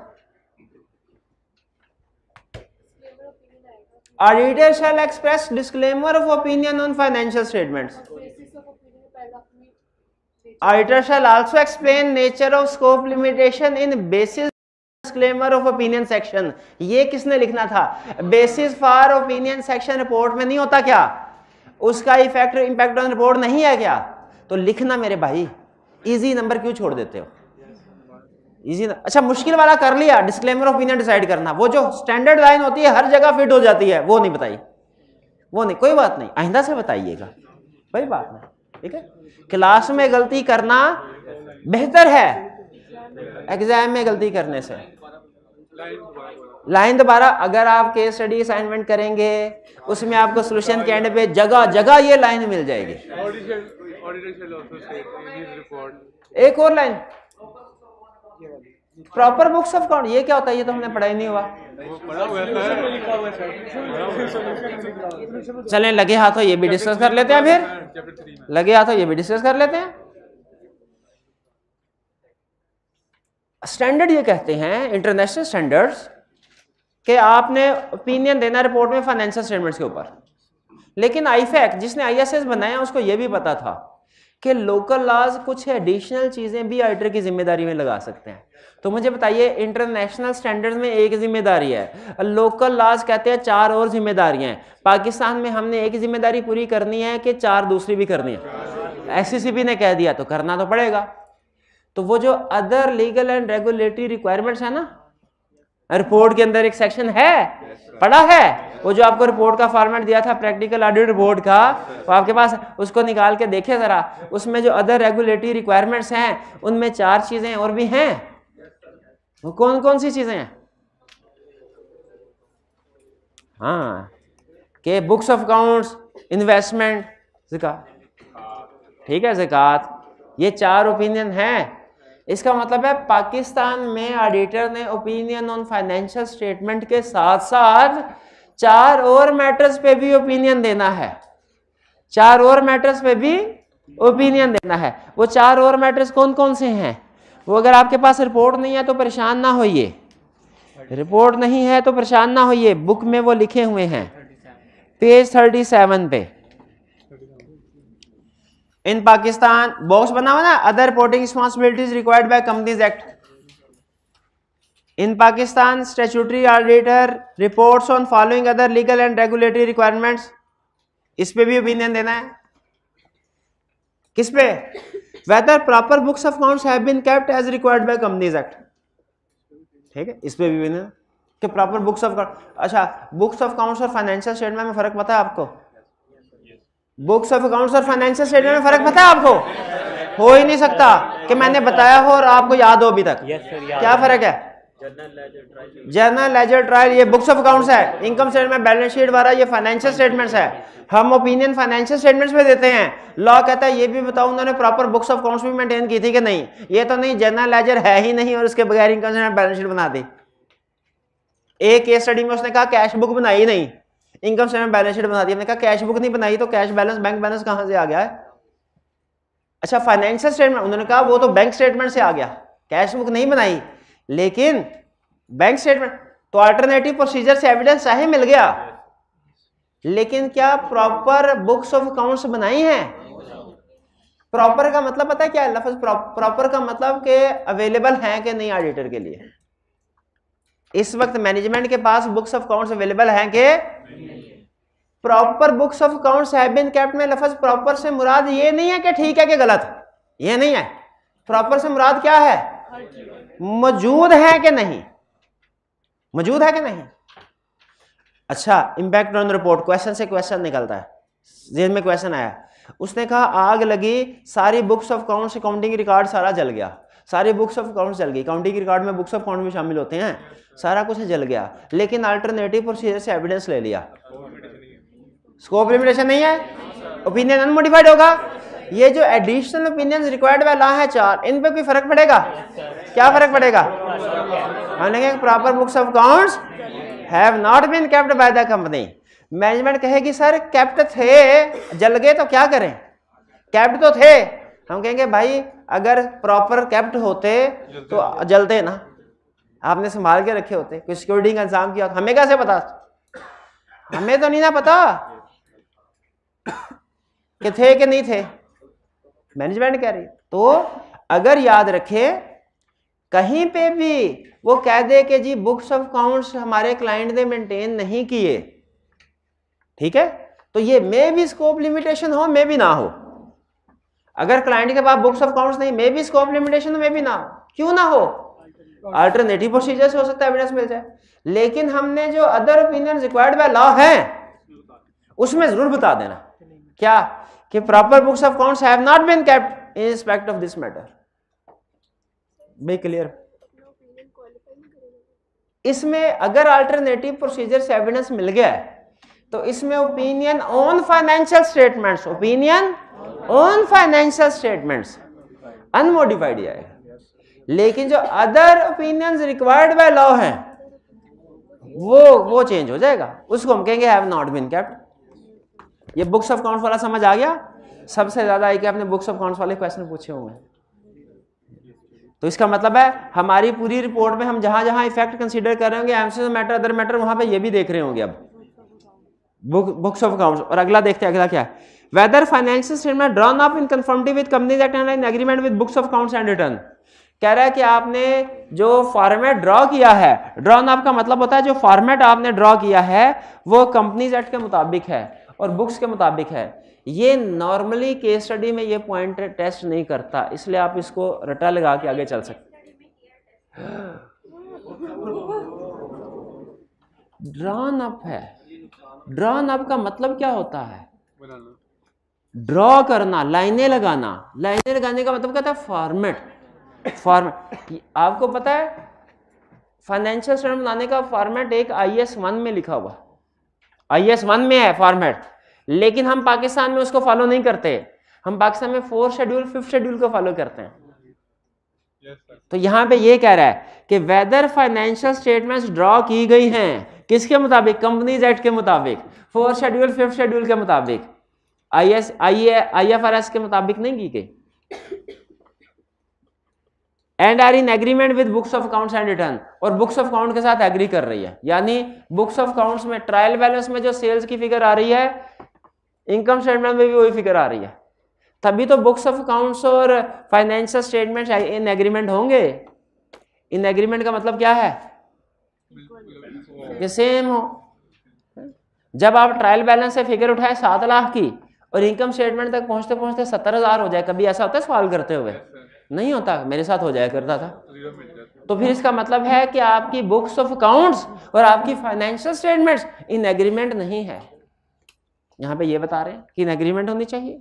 Auditor shall express disclaimer of opinion on financial statements. Auditor shall also explain nature of scope limitation in basis disclaimer of opinion section. ये किसने लिखना था? Basis for opinion section report में नहीं होता क्या? उसका effect impact on report नहीं है क्या? तो लिखना मेरे भाई। इजी नंबर क्यों छोड़ देते हो? इजी अच्छा मुश्किल वाला कर लिया, डिस्क्लेमर ऑफ ओपिनियन डिसाइड करना। वो जो स्टैंडर्ड लाइन होती है हर जगह फिट हो जाती है, वो नहीं बताई, वो नहीं, कोई बात नहीं, आइंदा से बताइएगा, कोई बात नहीं, ठीक है। क्लास में गलती करना बेहतर है एग्जाम में गलती करने से। लाइन दोबारा, अगर आप केस स्टडी असाइनमेंट करेंगे उसमें आपको सॉल्यूशन के एंड पे जगह जगह ये लाइन मिल जाएगी। एक और line, proper books of account, ये क्या होता है? ये तो हमने पढ़ा ही नहीं हुआ। चलें लगे हाथों ये भी डिस्कस कर लेते हैं, फिर लगे हाथों ये भी डिस्कस कर लेते हैं। स्टैंडर्ड ये कहते हैं, इंटरनेशनल स्टैंडर्ड्स, कि आपने ओपिनियन देना रिपोर्ट में फाइनेंशियल स्टेटमेंट्स के ऊपर। लेकिन आईफैक जिसने आईएसएस बनाया उसको ये भी पता था कि लोकल लॉज कुछ एडिशनल चीजें भी ऑडिटर की जिम्मेदारी में लगा सकते हैं। तो मुझे बताइए, इंटरनेशनल स्टैंडर्ड्स में एक जिम्मेदारी है, लोकल लॉज कहते हैं 4 और जिम्मेदारियां हैं। पाकिस्तान में हमने एक जिम्मेदारी पूरी करनी है कि 4 दूसरी भी करनी है? एससीसीबी ने कह दिया तो करना तो पड़ेगा। तो वो जो other legal and regulatory requirements है ना, रिपोर्ट के अंदर एक सेक्शन है, पढ़ा है? वो जो आपको रिपोर्ट का फॉर्मेट दिया था प्रैक्टिकल ऑडिट रिपोर्ट का, तो आपके पास उसको निकाल के देखिए जरा, उसमें जो अदर रेगुलेटरी रिक्वायरमेंट्स हैं उनमें 4 चीजें और भी हैं। वो कौन कौन सी चीजें हैं? हाँ, के बुक्स ऑफ अकाउंट्स, इन्वेस्टमेंट, ज़कात, ठीक है, ज़कात, ये 4 ओपिनियन हैं। इसका मतलब है पाकिस्तान में ऑडिटर ने ओपिनियन ऑन फाइनेंशियल स्टेटमेंट के साथ साथ 4 और मैटर्स पे भी ओपिनियन देना है। 4 और मैटर्स पे भी ओपिनियन देना है। वो 4 और मैटर्स कौन कौन से हैं? वो अगर आपके पास रिपोर्ट नहीं है तो परेशान ना होइए, रिपोर्ट नहीं है तो परेशान ना होइए, बुक में वो लिखे हुए हैं पेज 37 पे। इन पाकिस्तान बॉक्स बना हुआ ना, other reporting responsibilities required by companies act. In Pakistan statutory auditor reports on following other legal and regulatory requirements. इस पे भी ओपिनियन देना है। किस पे? Whether proper books of accounts have been kept as required by companies act. ठीक है, इस पे भी ओपिनियन कि प्रॉपर बुक्स ऑफ अकाउंट। अच्छा, बुक्स ऑफ अकाउंट्स और फाइनेंशियल स्टेटमेंट में फर्क पता है आपको? बुक्स ऑफ अकाउंट्स और फाइनेंशियल स्टेटमेंट में फर्क पता है आपको? हो ही नहीं सकता कि मैंने बताया हो और आपको याद हो अभी तक। क्या फर्क है? जर्नल लेजर ट्रायल ये बुक्स ऑफ अकाउंट्स है, इनकम स्टेटमेंट बैलेंस शीट वाला ये फाइनेंशियल स्टेटमेंट्स है। हम ओपिनियन फाइनेंशियल स्टेटमेंट्स पे देते हैं। लॉ कहता है ये भी बताओ उन्होंने प्रॉपर बुक्स ऑफ अकाउंट्स भी मेंटेन की थी कि नहीं। ये तो नहीं, जर्नल लेजर है ही नहीं और उसके बगैर इनकम स्टेटमेंट बैलेंस शीट बना दी। एक केस स्टडी में उसने कहा कैश बुक बनाई नहीं, इनकम स्टेटमेंट बैलेंस शीट बना दी। हमने कहा कैश बुक नहीं बनाई तो कैश बैलेंस बैंक बैलेंस कहां से आ गया है? अच्छा, फाइनेंशियल स्टेटमेंट, उन्होंने कहा वो तो बैंक स्टेटमेंट से आ गया, कैश बुक नहीं बनाई लेकिन बैंक स्टेटमेंट। तो अल्टरनेटिव प्रोसीजर से एविडेंस चाहे मिल गया, लेकिन क्या प्रॉपर बुक्स ऑफ अकाउंट्स बनाई हैं? प्रॉपर का मतलब पता है क्या है? लफ्ज प्रॉपर का मतलब कि अवेलेबल हैं कि नहीं ऑडिटर के लिए। इस वक्त मैनेजमेंट के पास बुक्स ऑफ अकाउंट्स अवेलेबल हैं कि proper books of accounts have been kept में लफ्ज प्रॉपर से मुराद ये नहीं है कि ठीक है कि गलत, ये नहीं है। प्रॉपर से मुराद क्या है? मौजूद है कि नहीं, मौजूद है कि नहीं। अच्छा, इंपैक्ट ऑन रिपोर्ट, क्वेश्चन से क्वेश्चन निकलता है, जेल में क्वेश्चन आया, उसने कहा आग लगी, सारी books of accounts, accounting record सारा जल गया, सारी बुक्स ऑफ अकाउंट्स जल गई, अकाउंटिंग रिकॉर्ड में बुक्स ऑफ अकाउंट भी शामिल होते हैं, सारा कुछ जल गया, लेकिन अल्टरनेटिव प्रोसीजर से एविडेंस ले लिया। स्कोप लिमिटेशन नहीं है, ओपिनियन अनमोडिफाइड होगा। ये जो additional opinion required by law है 4, इन पे कोई फर्क पड़ेगा? क्या फर्क पड़ेगा? हमने proper books of accounts have not been kept by the company. Management कहेगी सर केप्ट थे, जल गए तो क्या करें? केप्ट तो थे। हम कहेंगे भाई अगर प्रॉपर केप्ट होते तो जलते ना, आपने संभाल के रखे होते, कोई सिक्योरिटी का इंतजाम किया, हमें कैसे पता? हमें तो नहीं ना पता कि थे कि नहीं थे, मैनेजमेंट कह रही। तो अगर याद रखे कहीं पे भी वो कह दे कि जी बुक्स ऑफ अकाउंट्स हमारे क्लाइंट ने मेंटेन नहीं किए, ठीक है, तो ये मे भी स्कोप लिमिटेशन हो, मे भी ना हो। अगर क्लाइंट के पास बुक्स ऑफ अकाउंट्स नहीं, मे भी स्कोप लिमिटेशन हो, मे भी ना हो। क्यों ना हो? अल्टरनेटिव प्रोसीजर से हो सकता है एविडेंस मिल जाए, लेकिन हमने जो other opinion required by law है उसमें जरूर बता देना क्या कि proper books of accounts have not been kept in respect of this matter. Be clear? इसमें अगर अल्टरनेटिव प्रोसीजर से एविडेंस मिल गया है तो इसमें opinion on financial statements, opinion on financial statements unmodified आएगा, लेकिन जो other opinions required by law है वो चेंज हो जाएगा, उसको हम कहेंगे हैव नॉट बीन केप्ट। ये बुक्स ऑफ अकाउंट्स वाला समझ आ गया? सबसे ज्यादा आई कि आपने बुक्स ऑफ अकाउंट्स वाले क्वेश्चन पूछे होंगे। तो इसका मतलब है हमारी पूरी रिपोर्ट में हम जहां जहां इफेक्ट कंसीडर कर रहे होंगे, एमसीक्यू मैटर, अदर मैटर, वहां पे ये भी देख रहे होंगे अब बुक्स ऑफ अकाउंट्स। और अगला देखते हैं, अगला क्या है, weather financial statement drawn up in conformity with companies act and in agreement with books of accounts and return. कह रहा है कि आपने जो फॉर्मेट ड्रॉ किया है, ड्रॉन अप का मतलब होता है जो फॉर्मेट आपने ड्रॉ किया है वो कंपनीज एक्ट के मुताबिक है और बुक्स के मुताबिक है। ये नॉर्मली केस स्टडी में ये पॉइंट टेस्ट नहीं करता, इसलिए आप इसको रटा लगा के आगे चल सकते। ड्रॉन अप है, ड्रॉन अप का मतलब क्या होता है? ड्रॉ करना, लाइनें लगाना। लाइनें लगाने का मतलब क्या था? फॉर्मेट। फॉर्मेट आपको पता है फाइनेंशियल स्टेटमेंट बनाने का फॉर्मेट एक IS 1 में लिखा हुआ, IS 1 में है फॉर्मेट, लेकिन हम पाकिस्तान में उसको फॉलो नहीं करते। हम पाकिस्तान में 4th शेड्यूल 5th शेड्यूल को फॉलो करते हैं। तो यहां पे ये कह रहा है कि वेदर फाइनेंशियल स्टेटमेंट्स ड्रॉ की गई हैं किसके मुताबिक? कंपनीज एक्ट के मुताबिक, 4th शेड्यूल 5th शेड्यूल के मुताबिक, IFRS के मुताबिक नहीं की गई। And are in agreement with books of accounts and return, और बुक्स ऑफ अकाउंट के साथ एग्री कर रही है। यानी बुक्स ऑफ अकाउंट्स में ट्रायल बैलेंस में जो सेल्स की फिगर आ रही है, इनकम स्टेटमेंट में भी वही फिगर आ रही है, तभी तो बुक्स ऑफ अकाउंट्स और फाइनेंशियल स्टेटमेंट्स इन एग्रीमेंट होंगे। इन एग्रीमेंट का मतलब क्या है? कि सेम हो। जब आप ट्रायल बैलेंस से फिगर उठाए 7 लाख की और इनकम स्टेटमेंट तक पहुंचते पहुंचते 70,000 हो जाए, कभी ऐसा होता है सवाल करते हुए? नहीं होता, मेरे साथ हो जाया करता था। तो फिर इसका मतलब है कि आपकी बुक्स ऑफ अकाउंट्स और आपकी फाइनेंशियल स्टेटमेंट्स इन एग्रीमेंट नहीं है। यहां पे ये बता रहे हैं कि इन एग्रीमेंट होनी चाहिए।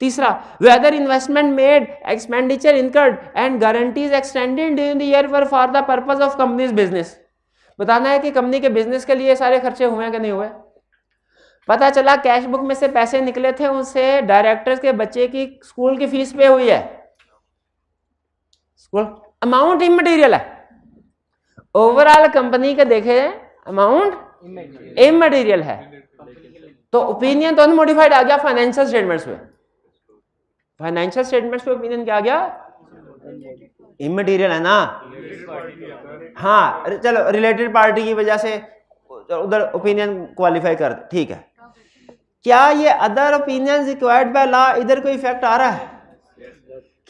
तीसरा, whether investment made, expenditure incurred and guarantees extended during the year for the purpose of companies business. बताना है कि कंपनी के बिजनेस के लिए सारे खर्चे हुए हैं कि नहीं हुए। पता चला कैश बुक में से पैसे निकले थे, उनसे डायरेक्टर्स के बच्चे की स्कूल की फीस पे हुई है, स्कूल अमाउंट इमटेरियल है। ओवरऑल कंपनी के देखे अमाउंट इमटेरियल है, तो ओपिनियन तो अनमोडिफाइड आ गया फाइनेंशियल स्टेटमेंट्स में। फाइनेंशियल स्टेटमेंट्स में ओपिनियन क्या आ गया? इमटेरियल है ना। हाँ चलो, रिलेटेड पार्टी की वजह से उधर ओपिनियन क्वालिफाई कर, ठीक है। क्या ये other opinion required by law इधर कोई इफेक्ट आ रहा है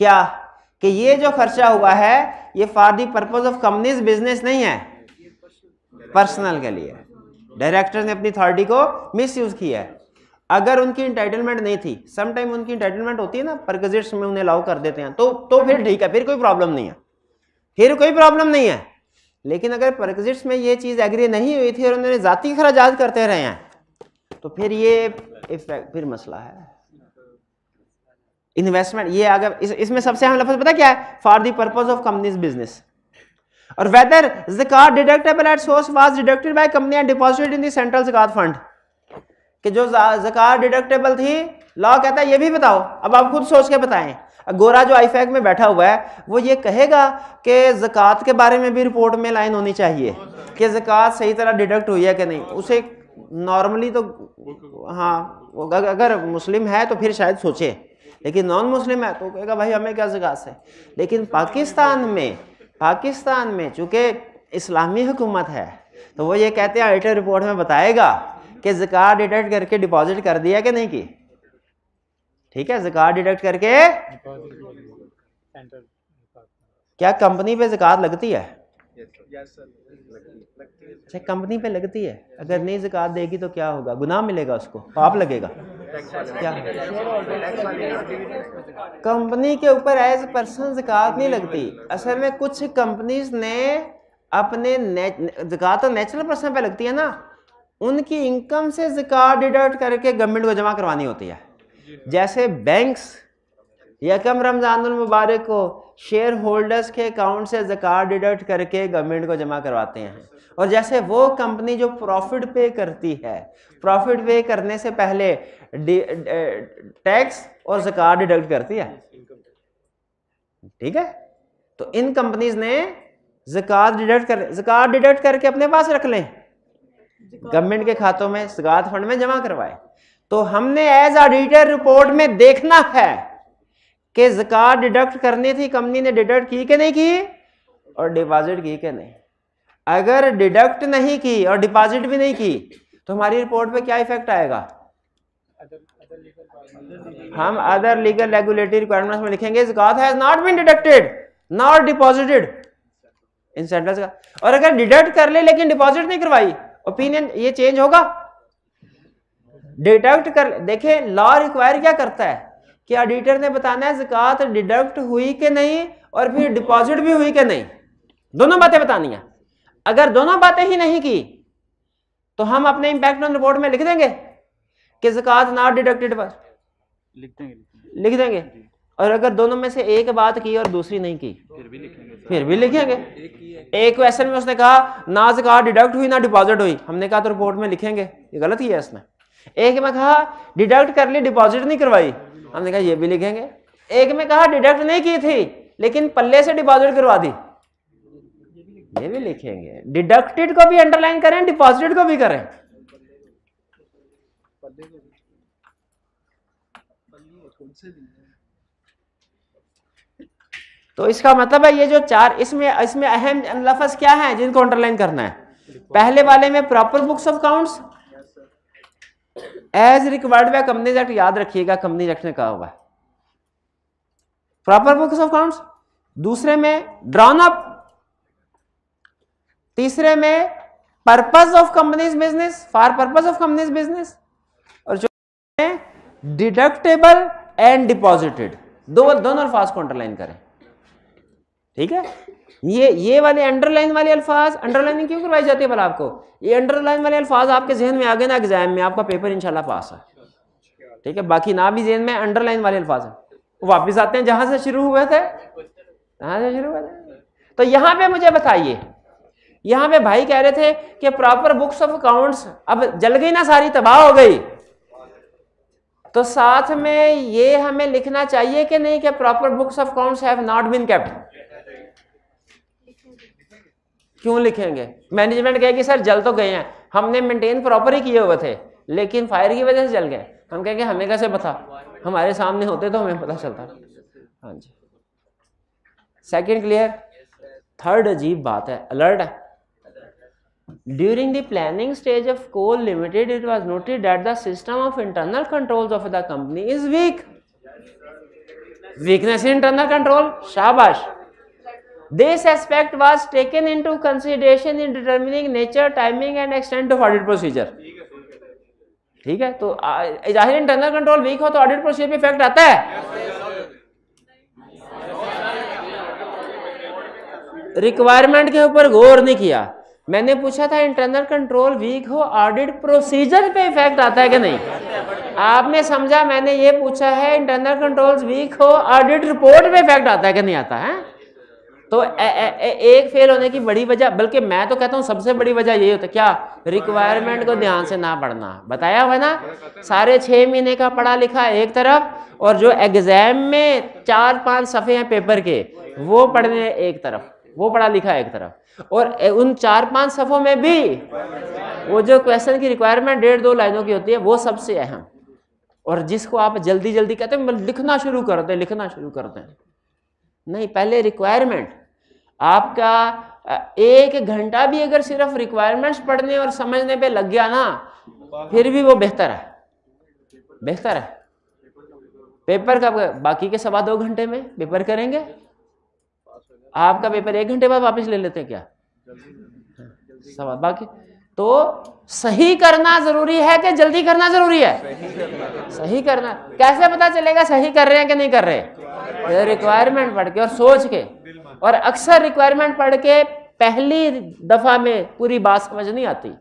क्या? कि ये जो खर्चा हुआ है ये for the purpose of companies business नहीं है, पर्सनल के लिए। डायरेक्टर ने अपनी अथॉरिटी को मिस यूज किया है। अगर उनकी इंटाइटलमेंट नहीं थी, सम टाइम उनकी इंटाइटलमेंट होती है ना, परक्विजिट्स में उन्हें अलाउ कर देते हैं, तो फिर ठीक है, फिर कोई प्रॉब्लम नहीं है, फिर कोई प्रॉब्लम नहीं है। लेकिन अगर परक्विजिट्स में ये चीज एग्री नहीं हुई थी और उन्होंने जाती खराजात करते रहे हैं, तो फिर ये इफेक्ट, फिर मसला है। इन्वेस्टमेंट ये अगर इसमें सबसे अहम लफ्ज पता क्या है? For the purpose of companies business. और whether zakat deductible at source was deducted by company and deposited in the central zakat fund. कि जो ज़कात डिडक्टेबल थी, लॉ कहता है ये भी बताओ। अब आप खुद सोच के बताएं। गोरा जो आईफैक में बैठा हुआ है वो ये कहेगा कि ज़कात के बारे में भी रिपोर्ट में लाइन होनी चाहिए कि ज़कात सही तरह डिडक्ट हुई है कि नहीं। उसे नॉर्मली तो हाँ, अगर मुस्लिम है तो फिर शायद सोचे, लेकिन नॉन मुस्लिम है तो कहेगा भाई हमें क्या ज़कात से। लेकिन पाकिस्तान में चूंकि इस्लामी हुकूमत है तो वो ये कहते हैं ऑडिटर रिपोर्ट में बताएगा कि ज़कात डिडक्ट करके डिपॉजिट कर दिया कि नहीं की? ठीक है, ज़कात डिडक्ट करके क्या कंपनी पे ज़कात लगती है? अच्छा, कंपनी पे लगती है। अगर नहीं ज़कात देगी तो क्या होगा? गुनाह मिलेगा उसको, पाप लगेगा क्या? कंपनी के ऊपर एज पर्सन ज़कात नहीं लगती। असल में कुछ कंपनीज ने अपने ज़कात तो नेचुरल पर्सन पे लगती है ना, उनकी इनकम से ज़कात डिडक्ट करके गवर्नमेंट को जमा करवानी होती है। जैसे बैंक्स यकम रमज़ानुल मुबारक को शेयर होल्डर्स के अकाउंट से ज़कात डिडक्ट करके गवर्नमेंट को जमा करवाते हैं। और जैसे वो कंपनी जो प्रॉफिट पे करती है, प्रॉफिट पे करने से पहले टैक्स और ज़कात डिडक्ट करती है। ठीक है, तो इन कंपनीज ने ज़कात डिडक्ट करके अपने पास रख लें, गवर्नमेंट के खातों में ज़कात फंड में जमा करवाए। तो हमने एज ऑडिटर रिपोर्ट में देखना है कि ज़कात डिडक्ट करनी थी, कंपनी ने डिडक्ट की कि नहीं की, और डिपॉजिट की कि नहीं। अगर डिडक्ट नहीं की और डिपॉजिट भी नहीं की तो हमारी रिपोर्ट पे क्या इफेक्ट आएगा? हम अदर लीगल रेगुलेटरी रिक्वायरमेंट्स में लिखेंगे zakat has not been deducted not deposited इन सेंटेंस का। और अगर डिडक्ट कर ले लेकिन डिपॉजिट नहीं करवाई, ओपिनियन ये चेंज होगा? डिडक्ट कर, देखिए लॉ रिक्वायर क्या करता है कि ऑडिटर ने बताना है ज़कात डिडक्ट हुई कि नहीं और फिर डिपॉजिट भी हुई कि नहीं, दोनों बातें बतानी है। अगर दोनों बातें ही नहीं की तो हम अपने इंपैक्ट ऑन रिपोर्ट में लिख देंगे कि ज़कात नॉट डिडक्टेड, बस लिख देंगे। और अगर दोनों में से एक बात की और दूसरी नहीं की फिर भी लिखेंगे। एक क्वेश्चन में उसने कहा ना ज़कात डिडक्ट हुई ना डिपॉजिट हुई, हमने कहा तो रिपोर्ट में लिखेंगे, ये गलत ही है इसने। एक में कहा डिडक्ट कर ली डिपॉजिट नहीं करवाई, हमने कहा ये भी लिखेंगे। एक में कहा डिडक्ट नहीं की थी लेकिन पल्ले से डिपॉजिट करवा दी, ये भी लिखेंगे। डिडक्टेड को भी अंडरलाइन करें, डिपॉजिटेड को भी करें। तो इसका मतलब है ये जो चार, इसमें अहम लफ्ज क्या है जिनको अंडरलाइन करना है? पहले वाले में proper books of accounts as required by companies act, याद रखिएगा कंपनीज एक्ट ने कहा हुआ है प्रॉपर बुक्स ऑफ अकाउंट्स। दूसरे में ड्रॉन अप, तीसरे में purpose of companies business, for purpose of companies business, और चौथे में डिडक्टेबल एंड डिपॉजिटेड। दोनों अल्फाज को अंडरलाइन करें। ठीक है, ये वाले अंडरलाइन वाले अल्फाज, अंडरलाइनिंग क्यों करवाई जाती है भला आपको? ये अंडरलाइन वाले अल्फाज आपके जहन में आ गए ना एग्जाम में, आपका पेपर इंशाल्लाह पास है। ठीक है, बाकी ना भी जहन में अंडरलाइन वाले अल्फाज है, वापिस आते हैं जहां से शुरू हुए थे, तो यहां पे मुझे बताइए, यहां पे भाई कह रहे थे कि प्रॉपर बुक्स ऑफ अकाउंट्स, अब जल गई ना सारी, तबाह हो गई, तो साथ में ये हमें लिखना चाहिए कि नहीं कि proper books of accounts have not been kept? क्यों लिखेंगे? मैनेजमेंट कहेगी सर जल तो गए हैं, हमने मेंटेन प्रॉपर ही किए हुए थे लेकिन फायर की वजह से जल गए। हम कहेंगे हमें कैसे पता, हमारे सामने होते तो हमें पता चलता। हाँ जी, सेकंड क्लियर। थर्ड अजीब बात है, अलर्ट है। During the planning stage of Coal Limited, it was noted that the system of internal controls of the company is weak. Weakness in internal control, शाबाश। This aspect was taken into consideration in determining nature, timing and extent of audit procedure. ठीक है, तो जाहिर internal control week हो तो audit procedure पे effect आता है। रिक्वायरमेंट के ऊपर गौर नहीं किया। मैंने पूछा था इंटरनल कंट्रोल वीक हो ऑडिट प्रोसीजर पे इफेक्ट आता है कि नहीं, आपने समझा मैंने ये पूछा है इंटरनल कंट्रोल्स वीक हो ऑडिट रिपोर्ट पे इफेक्ट आता है कि नहीं आता है। तो एक फेल होने की बड़ी वजह, बल्कि मैं तो कहता हूँ सबसे बड़ी वजह ये होता है, क्या? रिक्वायरमेंट को ध्यान से ना पढ़ना। बताया हुआ ना, सारे 6 महीने का पढ़ा लिखा एक तरफ और जो एग्जाम में 4-5 सफ़े हैं पेपर के वो पढ़ने एक तरफ, वो पढ़ा लिखा एक तरफ। और उन 4-5 सफ़ों में भी वो जो क्वेश्चन की रिक्वायरमेंट 1.5-2 लाइनों की होती है वो सबसे अहम, और जिसको आप जल्दी जल्दी कहते हैं लिखना शुरू करते हैं। नहीं, पहले रिक्वायरमेंट। आपका 1 घंटा भी अगर सिर्फ रिक्वायरमेंट्स पढ़ने और समझने पे लग गया ना, फिर भी वो बेहतर है, बेहतर है। पेपर का बाकी के 2.25 घंटे में पेपर करेंगे, आपका पेपर 1 घंटे बाद वापस ले लेते हैं क्या? सवाल बाकी तो सही करना जरूरी है कि जल्दी करना जरूरी है? सही करना। कैसे पता चलेगा सही कर रहे हैं कि नहीं कर रहे? रिक्वायरमेंट पढ़ के और सोच के। और अक्सर रिक्वायरमेंट पढ़ के पहली दफा में पूरी बात समझ नहीं आती।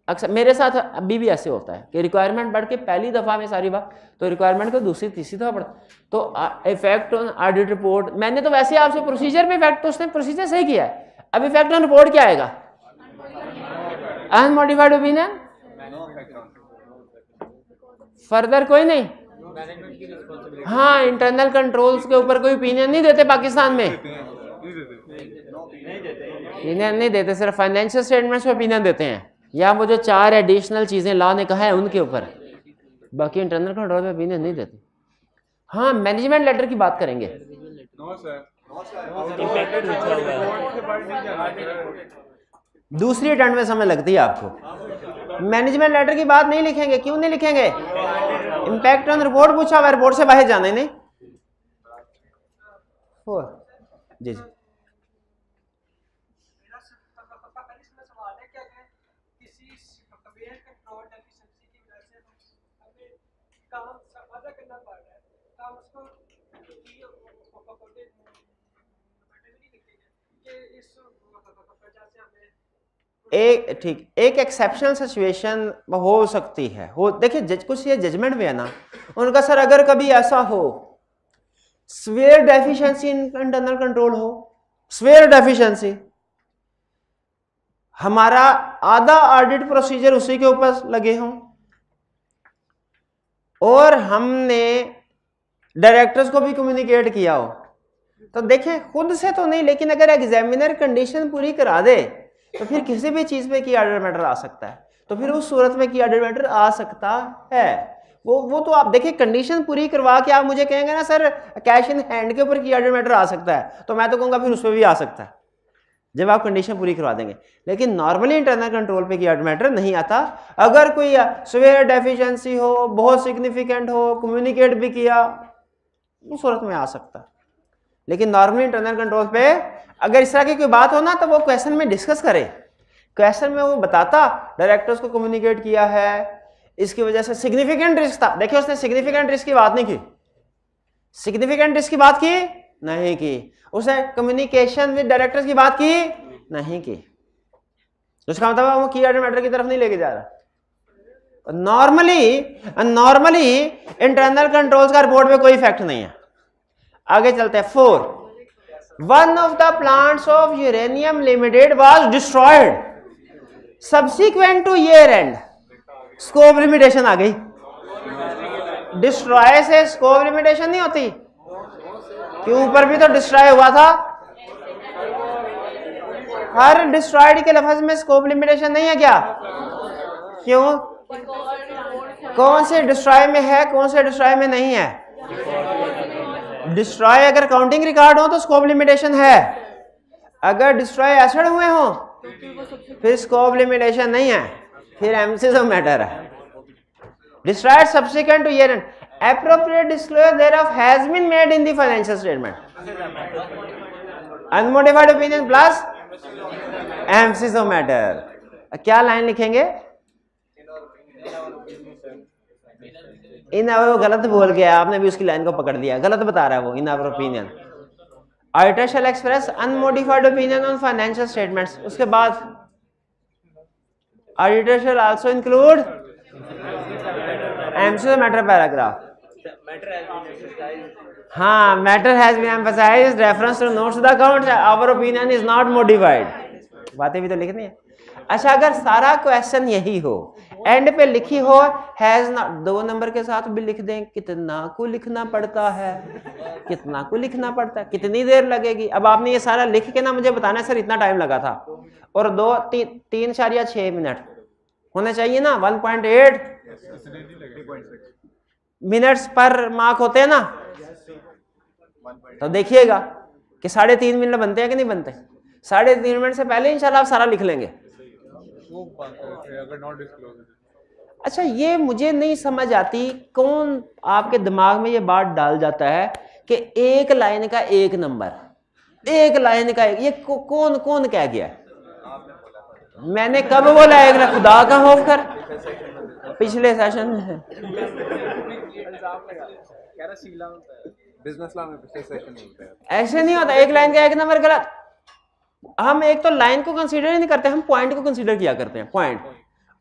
अक्सर मेरे साथ अभी भी ऐसे होता है कि रिक्वायरमेंट पढ़ के पहली दफा में सारी बात, तो रिक्वायरमेंट को दूसरी तीसरी दफा पढ़ा। तो इफेक्ट ऑन ऑडिट रिपोर्ट, मैंने तो वैसे आपसे प्रोसीजर पे इफेक्ट, तो उसने प्रोसीजर सही किया है। अब इफेक्ट ऑन रिपोर्ट क्या आएगा? अनमोडिफाइड ओपिनियन, फर्दर कोई नहीं। हाँ, इंटरनल कंट्रोल्स के ऊपर कोई ओपिनियन नहीं देते पाकिस्तान में, ओपिनियन नहीं देते, सिर्फ फाइनेंशियल स्टेटमेंट्स पे ओपिनियन देते हैं, या वो जो 4 एडिशनल चीजें लॉ ने कहा है उनके ऊपर, बाकी इंटरनल कंट्रोल पे ओपिनियन नहीं देते। हाँ, मैनेजमेंट लेटर की बात करेंगे। दूसरी अटेम्प्ट में समय लगती है आपको। मैनेजमेंट लेटर की बात नहीं लिखेंगे, क्यों नहीं लिखेंगे? इम्पैक्ट ऑन रिपोर्ट पूछा हुआ, रिपोर्ट से बाहर जाने नहीं। जी जी, एक ठीक, एक एक्सेप्शनल सिचुएशन हो सकती है, हो देखिए जज कुछ ये जजमेंट में है ना उनका, सर अगर कभी ऐसा हो swear deficiency in internal control हो, स्वेयर डेफिशिएंसी, हमारा आधा ऑडिट प्रोसीजर उसी के ऊपर लगे हों और हमने डायरेक्टर्स को भी कम्युनिकेट किया हो, तो देखिए खुद से तो नहीं, लेकिन अगर एग्जामिनर कंडीशन पूरी करा दे तो फिर किसी भी चीज पे की ऑडिट मैटर आ सकता है, तो फिर उस सूरत में की ऑडिट मैटर आ सकता है। वो तो आप देखिए कंडीशन पूरी करवा के आप मुझे कहेंगे ना सर कैश इन हैंड के ऊपर की ऑडिट मैटर आ सकता है, तो मैं तो कहूँगा फिर उस पर भी आ सकता है जब आप कंडीशन पूरी करवा देंगे। लेकिन नॉर्मली इंटरनल कंट्रोल पे की ऑडिट मैटर नहीं आता। अगर कोई स्वेयर डेफिशिएंसी हो, बहुत सिग्निफिकेंट हो, कम्युनिकेट भी किया, उस सूरत में आ सकता है। लेकिन नॉर्मली इंटरनल कंट्रोल पे अगर इस तरह की कोई बात हो ना तो वो क्वेश्चन में डिस्कस करे, क्वेश्चन में वो बताता डायरेक्टर्स को कम्युनिकेट किया है, इसकी वजह से सिग्निफिकेंट रिस्क था। देखिए उसने सिग्निफिकेंट रिस्क की बात नहीं की, सिग्निफिकेंट रिस्क की बात की नहीं की, उसने कम्युनिकेशन विद डायरेक्टर्स की बात की नहीं की, उसका मतलब वो की ऑडिट मैटर की तरफ नहीं लेके जा रहा। नॉर्मली इंटरनल कंट्रोल्स का रिपोर्ट में कोई इफेक्ट नहीं है। आगे चलते हैं। 4, one of the plants of uranium limited was destroyed subsequent to year end। Scope limitation आ गई। डिस्ट्रॉय से स्कोप लिमिटेशन नहीं होती, कि ऊपर भी तो डिस्ट्रॉय हुआ था। हर डिस्ट्रॉयड के लफ्ज में स्कोप लिमिटेशन नहीं है क्या? क्यों? कौन से डिस्ट्रॉय में है, कौन से डिस्ट्रॉय में नहीं है? डिस्ट्रॉय अगर काउंटिंग रिकॉर्ड हो तो स्कोप लिमिटेशन है, अगर डिस्ट्रॉय एसिड हुए हो फिर स्कोप लिमिटेशन नहीं है, फिर एम्फेसिस मैटर है। Destroyed subsequent to year end, appropriate disclosure thereof has been made in the financial statement. Unmodified opinion plus emphasis matter. क्या लाइन लिखेंगे? इन वो गलत बोल गया, आपने भी उसकी लाइन को पकड़ लिया, गलत बता रहा है वो। In our opinion auditor shall express unmodified opinion on financial statements. उसके बाद auditor shall also include emphasis matter paragraph. हाँ, matter has been emphasised reference to notes the account, our opinion is not modified. बातें भी तो लिखनी है। अच्छा, अगर सारा क्वेश्चन यही हो, एंड पे लिखी हो हैज नॉट, 2 नंबर के साथ भी लिख दें। कितना को लिखना पड़ता है, कितना को लिखना पड़ता है, कितनी देर लगेगी? अब आपने ये सारा लिख के ना मुझे बताना है सर इतना टाइम लगा था, और 3.6 मिनट होने चाहिए ना। 1.8 मिनट्स पर मार्क होते हैं ना, तो देखिएगा कि 3.5 मिनट बनते हैं कि नहीं बनते। 3.5 मिनट से पहले इंशाल्लाह आप सारा लिख लेंगे। अच्छा ये मुझे नहीं समझ आती, कौन आपके दिमाग में ये बात डाल जाता है कि एक लाइन का एक नंबर, एक लाइन का एक, ये कौन कौन कह गया? मैंने कब बोला? एक खुदा का खौफ कर, पिछले सेशन में बिजनेस लॉ में पिछले सेशन में होता है। ऐसे नहीं होता, एक लाइन का एक नंबर गलत। हम एक तो लाइन को कंसीडर ही नहीं करते, हम पॉइंट को कंसीडर किया करते हैं, पॉइंट।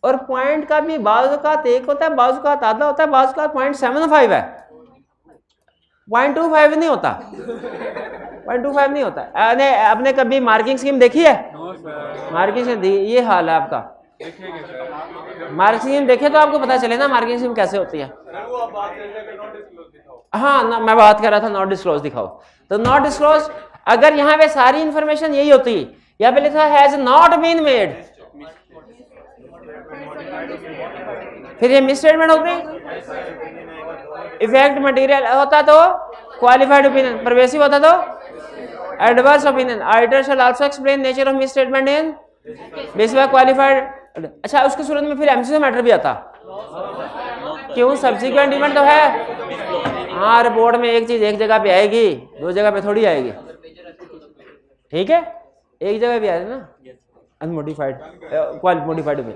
और पॉइंट का भी बाज़ औक़ात एक होता है, बाज़ औक़ात आधा होता है, बाज़ औक़ात 0.75 है, 0.25 नहीं होता, 0.25 नहीं होता। आपने कभी मार्किंग स्कीम देखी है? मार्किंग स्कीम, ये हाल है आपका। मार्किंग स्कीम देखे तो आपको पता चले ना मार्किंग स्कीम कैसे होती है। हाँ ना, मैं बात कर रहा था नॉट डिस्क्लोज दिखाओ। तो नॉट डिस्क्लोज, अगर यहाँ पे सारी इंफॉर्मेशन यही होती, यहाँ पे लिखा हैज नॉट बीन मेड, फिर ये मिसस्टेटमेंट होती। इफेक्ट मटेरियल होता तो क्वालिफाइड ओपिनियन, परवेसिव होता तो adverse opinion. Auditor shall also explain nature of misstatement in basis bye qualified. अच्छा उसके सूरत में फिर एमसीक्यू मैटर भी आता, क्यों? सब्सिक्वेंट इवेंट तो है। हाँ रिपोर्ट में एक चीज एक जगह पे आएगी, दो जगह पे थोड़ी आएगी, ठीक है? एक जगह भी आएगी ना, अनमोडिफाइड मोडिफाइड में।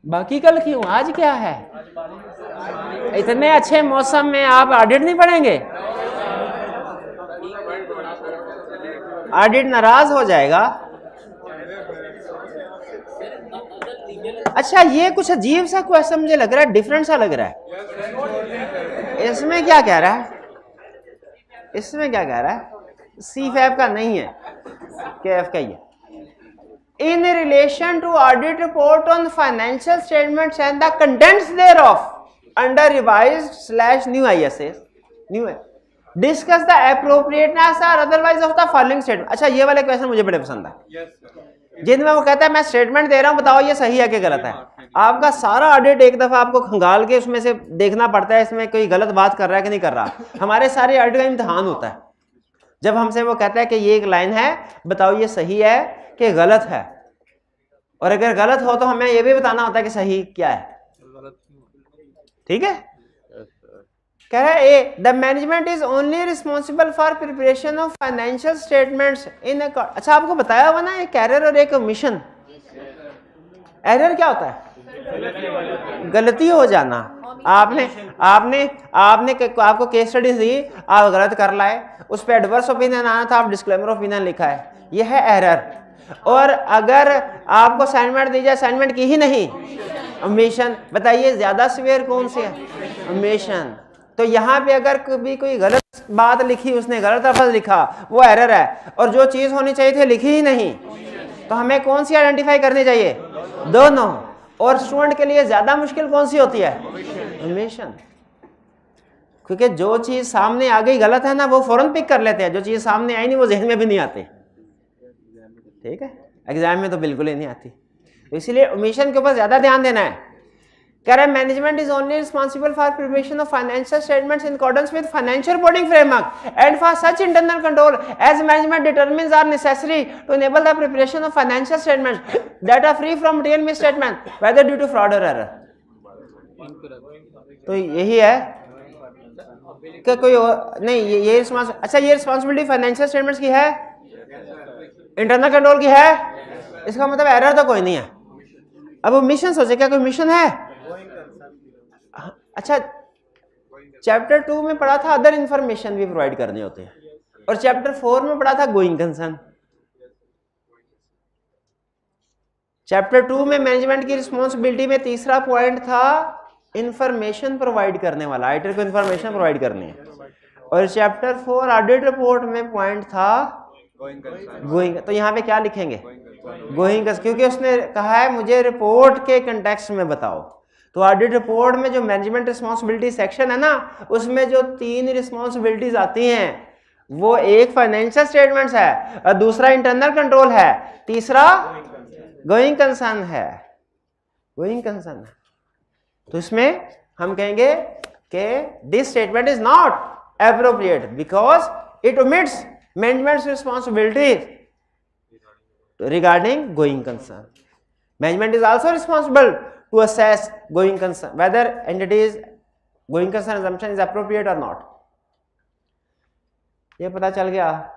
बाकी कल क्यों, आज क्या है? इतने अच्छे मौसम में आप ऑडिट नहीं पढ़ेंगे? ऑडिट नाराज हो जाएगा। अच्छा ये कुछ अजीब सा क्वेश्चन मुझे लग रहा है, डिफरेंट सा लग रहा है। इसमें क्या कह रहा है? इसमें क्या कह रहा है? CFAB का नहीं है, KF का ही है। In relation to audit report on financial statements and the contents thereof under revised/new ISAs, discuss the appropriateness or otherwise of the following statement। अच्छा ये वाले क्वेश्चन मुझे बड़े पसंद है, जिनमें वो कहता है मैं स्टेटमेंट दे रहा हूं, बताओ ये सही है कि गलत है। आपका सारा ऑडिट एक दफा आपको खंगाल के उसमें से देखना पड़ता है, इसमें कोई गलत बात कर रहा है कि नहीं कर रहा। हमारे सारे ऑडिट का इम्तिहान होता है जब हमसे वो कहता है कि ये एक लाइन है, बताओ ये सही है कि गलत है। और अगर गलत हो तो हमें ये भी बताना होता है कि सही क्या है, ठीक है? कह रहा है A the management is only responsible for preparation of financial statements in. अच्छा आपको बताया हुआ ना एक एरर और एक ओमिशन। एरर क्या होता है? गलती हो जाना। आपको केस स्टडी दी, आप गलत कर लाए, उस पर एडवर्स ओपिनियन आना था, आप डिस्क्लेमर ओपिनियन लिखा है, यह है एरर। और अगर आपको असाइनमेंट दी जाए, असाइनमेंट की ही नहीं, ओमिशन, बताइए ज्यादा सीवियर कौन सी है? ओमिशन। तो यहाँ पे अगर कभी कोई गलत बात लिखी, उसने गलत लफ्ज़ लिखा, वो एरर है। और जो चीज़ होनी चाहिए थी लिखी ही नहीं, तो हमें कौन सी आइडेंटिफाई करनी चाहिए? दोनों। और स्टूडेंट के लिए ज़्यादा मुश्किल कौन सी होती है? ओमिशन। क्योंकि जो चीज़ सामने आ गई गलत है ना, वो फौरन पिक कर लेते हैं, जो चीज़ सामने आई नहीं वो जहन में भी नहीं आती, ठीक है? एग्जाम में तो बिल्कुल ही नहीं आती। तो इसीलिए ओमिशन के ऊपर ज़्यादा ध्यान देना है। कह रहा है management is only responsible for preparation of financial statements in accordance with financial reporting framework and for such internal control as management determines are necessary to enable the preparation of financial statements that are free from material misstatement whether due to fraud और error. तो यही है कि कोई नहीं, ये अच्छा ये रिस्पॉन्सिबिलिटी फाइनेंशियल स्टेटमेंट्स की है, इंटरनल कंट्रोल की है, इसका मतलब एरर तो कोई नहीं है। अब वो मिशन सोचे, क्या कोई मिशन है? अच्छा चैप्टर 2 में पढ़ा था अदर इंफॉर्मेशन भी प्रोवाइड करने होते हैं, और चैप्टर 4 में पढ़ा था गोइंग कंसर्न। चैप्टर 2 में मैनेजमेंट की रिस्पॉन्सिबिलिटी में तीसरा पॉइंट था इंफॉर्मेशन प्रोवाइड करने वाला, ऑडिटर को इंफॉर्मेशन प्रोवाइड करनी है। और चैप्टर 4 ऑडिट रिपोर्ट में पॉइंट था गोइंग। तो यहाँ पे क्या लिखेंगे? गोइंग, क्योंकि उसने कहा है मुझे रिपोर्ट के कंटेक्स्ट में बताओ। तो ऑडिट रिपोर्ट में जो मैनेजमेंट रिस्पॉन्सिबिलिटी सेक्शन है ना, उसमें जो 3 रिस्पॉन्सिबिलिटीज आती हैं, वो एक फाइनेंशियल स्टेटमेंट्स है, और दूसरा इंटरनल कंट्रोल है, तीसरा गोइंग कंसर्न है। गोइंग कंसर्न है। तो इसमें हम कहेंगे कि this statement is not appropriate because it omits management responsibility regarding going concern. Management is also responsible to assess going concern whether entities going concern assumption is appropriate or not. ये पता चल गया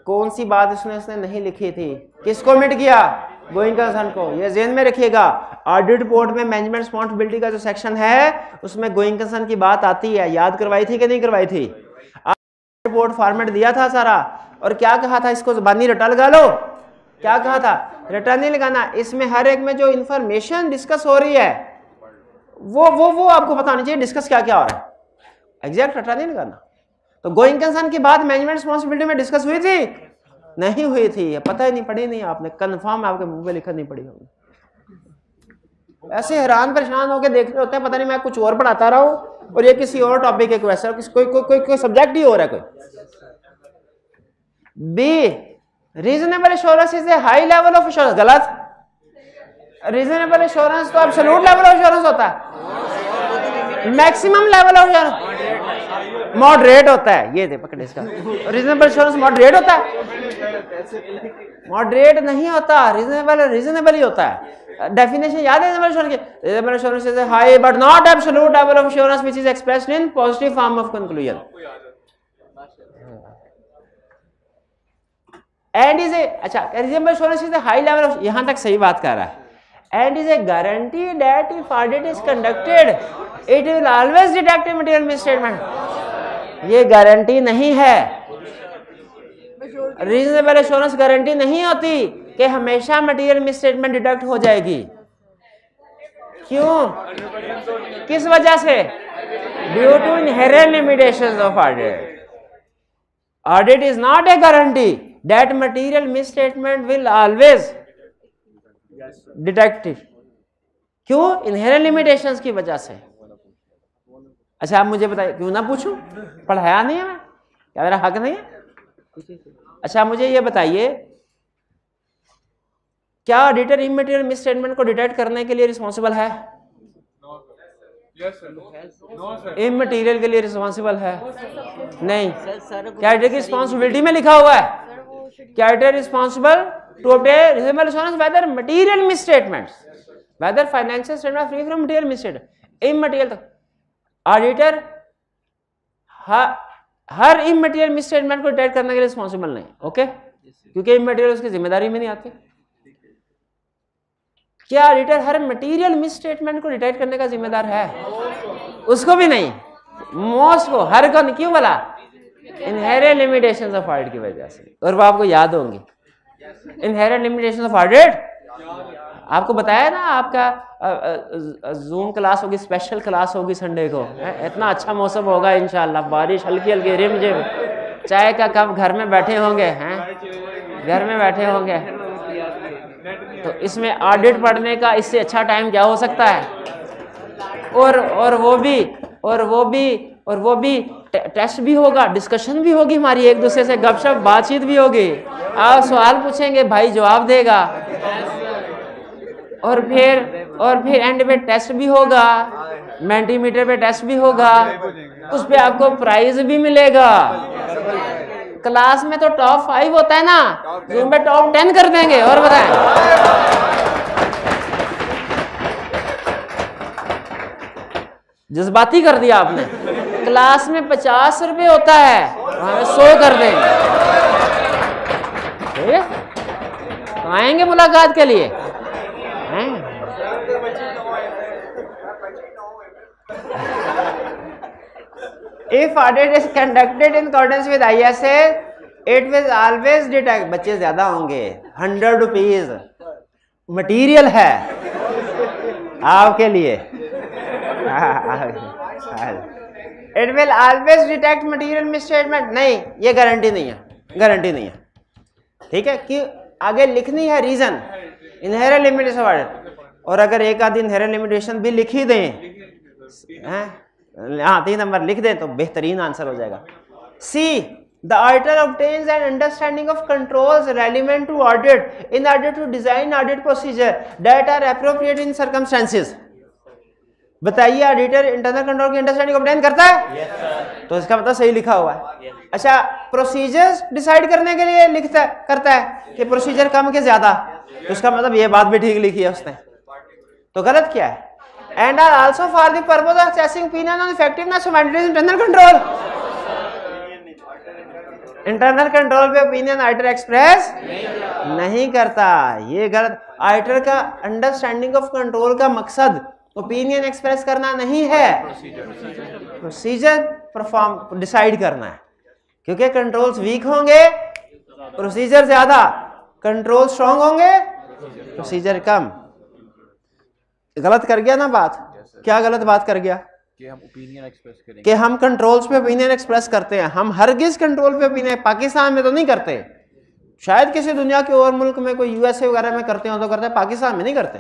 कौन सी बात उसने नहीं लिखी थी, किसको मिट किया, गोइंग कंसर्न को। ये ज़हन में रखिएगा, ऑडिट रिपोर्ट में मैनेजमेंट रिस्पांसिबिलिटी का जो सेक्शन है उसमें गोइंग कंसर्न की बात आती है। याद करवाई थी कि नहीं करवाई थी? रिपोर्ट फॉर्मेट दिया था सारा, और क्या कहा था, इसको ज़बानी रटा लगा लो। क्या कहा था? रटा नहीं लगाना, इसमें हर एक में जो इंफॉर्मेशन डिस्कस हो रही है वो आपको पता होनी चाहिए डिस्कस क्या क्या हो रहा है, एग्जैक्ट रटा नहीं लगाना। तो गोइंग कंसर्न की बात मैनेजमेंट रिस्पांसिबिलिटी में डिस्कस हुई थी? नहीं हुई थी, पता ही नहीं, पढ़ी नहीं आपने, कंफर्म आपके मुंह पे लिखा नहीं पड़ी होगी। ऐसे हैरान परेशान होकर देख रहे होते हैं, पता नहीं मैं कुछ और पढ़ाता रहा हूँ और ये किसी और टॉपिक है, कोई ऐसा कोई सब्जेक्ट ही हो रहा है कोई। B, reasonable assurance is a high level of assurance. गलत। रीजनेबल एश्योरेंस तो एब्सोल्यूट लेवल ऑफ एश्योरेंस होता है, maximum level of assurance moderate होता है। ये दे पकड़े इसका, रीजनेबल एश्योरेंस मॉडरेट होता है? मॉडरेट नहीं होता, रीजनेबल ही होता है। डेफिनेशन याद है रीजनेबल एश्योरेंस की? Reasonable assurance is a high but not absolute level of assurance which is expressed in positive form of conclusion. And is a, अच्छा, reasonable assurance is a high level of, यहां तक सही बात कर रहा है। And is a guarantee that if audit is conducted it will always detect a material misstatement. ये guarantee नहीं है, रीजनेबल एश्योरेंस गारंटी नहीं होती कि हमेशा मटेरियल मिसस्टेटमेंट डिटेक्ट हो जाएगी। क्यों? किस वजह से? Due to inherent limitations of audit. Audit is not a guarantee that material misstatement will always detect. क्यों? इनहेरेंट लिमिटेशंस की वजह से। अच्छा आप मुझे बताइए, क्यों ना पूछूं, पढ़ाया नहीं है मैं, क्या मेरा हक नहीं है? अच्छा मुझे ये बताइए, क्या ऑडिटर इमटेरियल मिसस्टेटमेंट को डिटेक्ट करने के लिए रिस्पॉन्सिबल है? इमटेरियल के लिए रिस्पॉन्सिबल है? नहीं। क्या ऑडिटर की रिस्पॉन्सिबिलिटी में लिखा हुआ है? क्या auditor responsible to obtain reasonable assurance whether material misstatements, whether financial statement free from material misstatement. Immaterial auditor हर इमटेरियल मिसस्टेटमेंट को डिटेक्ट करने के लिए रिस्पॉन्सिबल नहीं, ओके? क्योंकि इमटेरियल उसकी जिम्मेदारी में नहीं आती। क्या ऑडिटर हर मटेरियल मिसस्टेटमेंट को डिटेक्ट करने का जिम्मेदार है? उसको भी नहीं, मोस्ट को, हर को नहीं। क्यों बोला? इनहेरेंट लिमिटेशंस ऑफ ऑडिट की वजह से। और वो आपको याद होंगी, इनहेरेंट लिमिटेशंस ऑफ ऑडिट आपको बताया ना, आपका जूम क्लास होगी, स्पेशल क्लास होगी संडे को। इतना अच्छा मौसम होगा इंशाल्लाह, बारिश हल्की हल्की रिमझिम, चाय का कप, घर में बैठे होंगे, हैं घर में बैठे होंगे। तो इसमें ऑडिट पढ़ने का इससे अच्छा टाइम क्या हो सकता है? और वो भी टेस्ट भी होगा, डिस्कशन भी होगी हमारी, एक दूसरे से गपशप बातचीत भी होगी। आप सवाल पूछेंगे, भाई जवाब देगा, और फिर एंड पे टेस्ट भी होगा, मेंटीमीटर पे टेस्ट भी होगा, उस पे आपको प्राइज भी मिलेगा। क्लास में तो टॉप 5 होता है ना, जूम पे टॉप 10 कर देंगे। और बताएं, जज्बाती कर दिया आपने। क्लास में 50 रुपए होता है, हमें 100 कर देंगे। तो आएंगे मुलाकात के लिए? If audit is conducted in accordance with ISA, it will always detect। बच्चे ज्यादा होंगे, 100 रुपीज मटीरियल है आपके लिए। It will always detect material misstatement। नहीं, ये गारंटी नहीं है, गारंटी नहीं है। ठीक है, कि आगे लिखनी है रीजन, इनहेरेंट लिमिटेशन ऑडिट। और अगर एक आधी इनहेरेंट लिमिटेशन भी लिखी दें, हाँ 3 नंबर लिख दें, तो बेहतरीन आंसर हो जाएगा। C, the auditor obtains an understanding of controls relevant to audit in order to design audit procedure that are appropriate in circumstances. बताइए ऑडिटर इंटरनल कंट्रोल की अंडरस्टैंडिंग ऑब्टेन करता है? तो इसका मतलब सही लिखा हुआ है। अच्छा, प्रोसीजर्स डिसाइड करने के लिए लिखता है करता है कि प्रोसीजर कम के ज्यादा, तो इसका मतलब ये बात भी ठीक लिखी है उसने, तो गलत क्या है? And are also for the purpose of assessing opinion on effectiveness of internal control. Internal control पे ओपिनियन ऑडिटर एक्सप्रेस नहीं करता, ये गलत। ऑडिटर का अंडरस्टैंडिंग ऑफ कंट्रोल का मकसद ओपिनियन एक्सप्रेस करना नहीं है, प्रोसीजर परफॉर्म डिसाइड करना है। क्योंकि कंट्रोल्स वीक होंगे प्रोसीजर ज्यादा, कंट्रोल स्ट्रॉन्ग होंगे प्रोसीजर कम। गलत कर गया ना बात? क्या गलत बात कर गया? कि हम ओपिनियन एक्सप्रेस करेंगे, कि हम कंट्रोल्स पे ओपिनियन एक्सप्रेस करते हैं। हम हरगिज कंट्रोल पे ओपिनियन पाकिस्तान में तो नहीं करते, शायद किसी दुनिया के और मुल्क में कोई यूएसए वगैरह में करते हो तो करते हैं, पाकिस्तान में नहीं करते।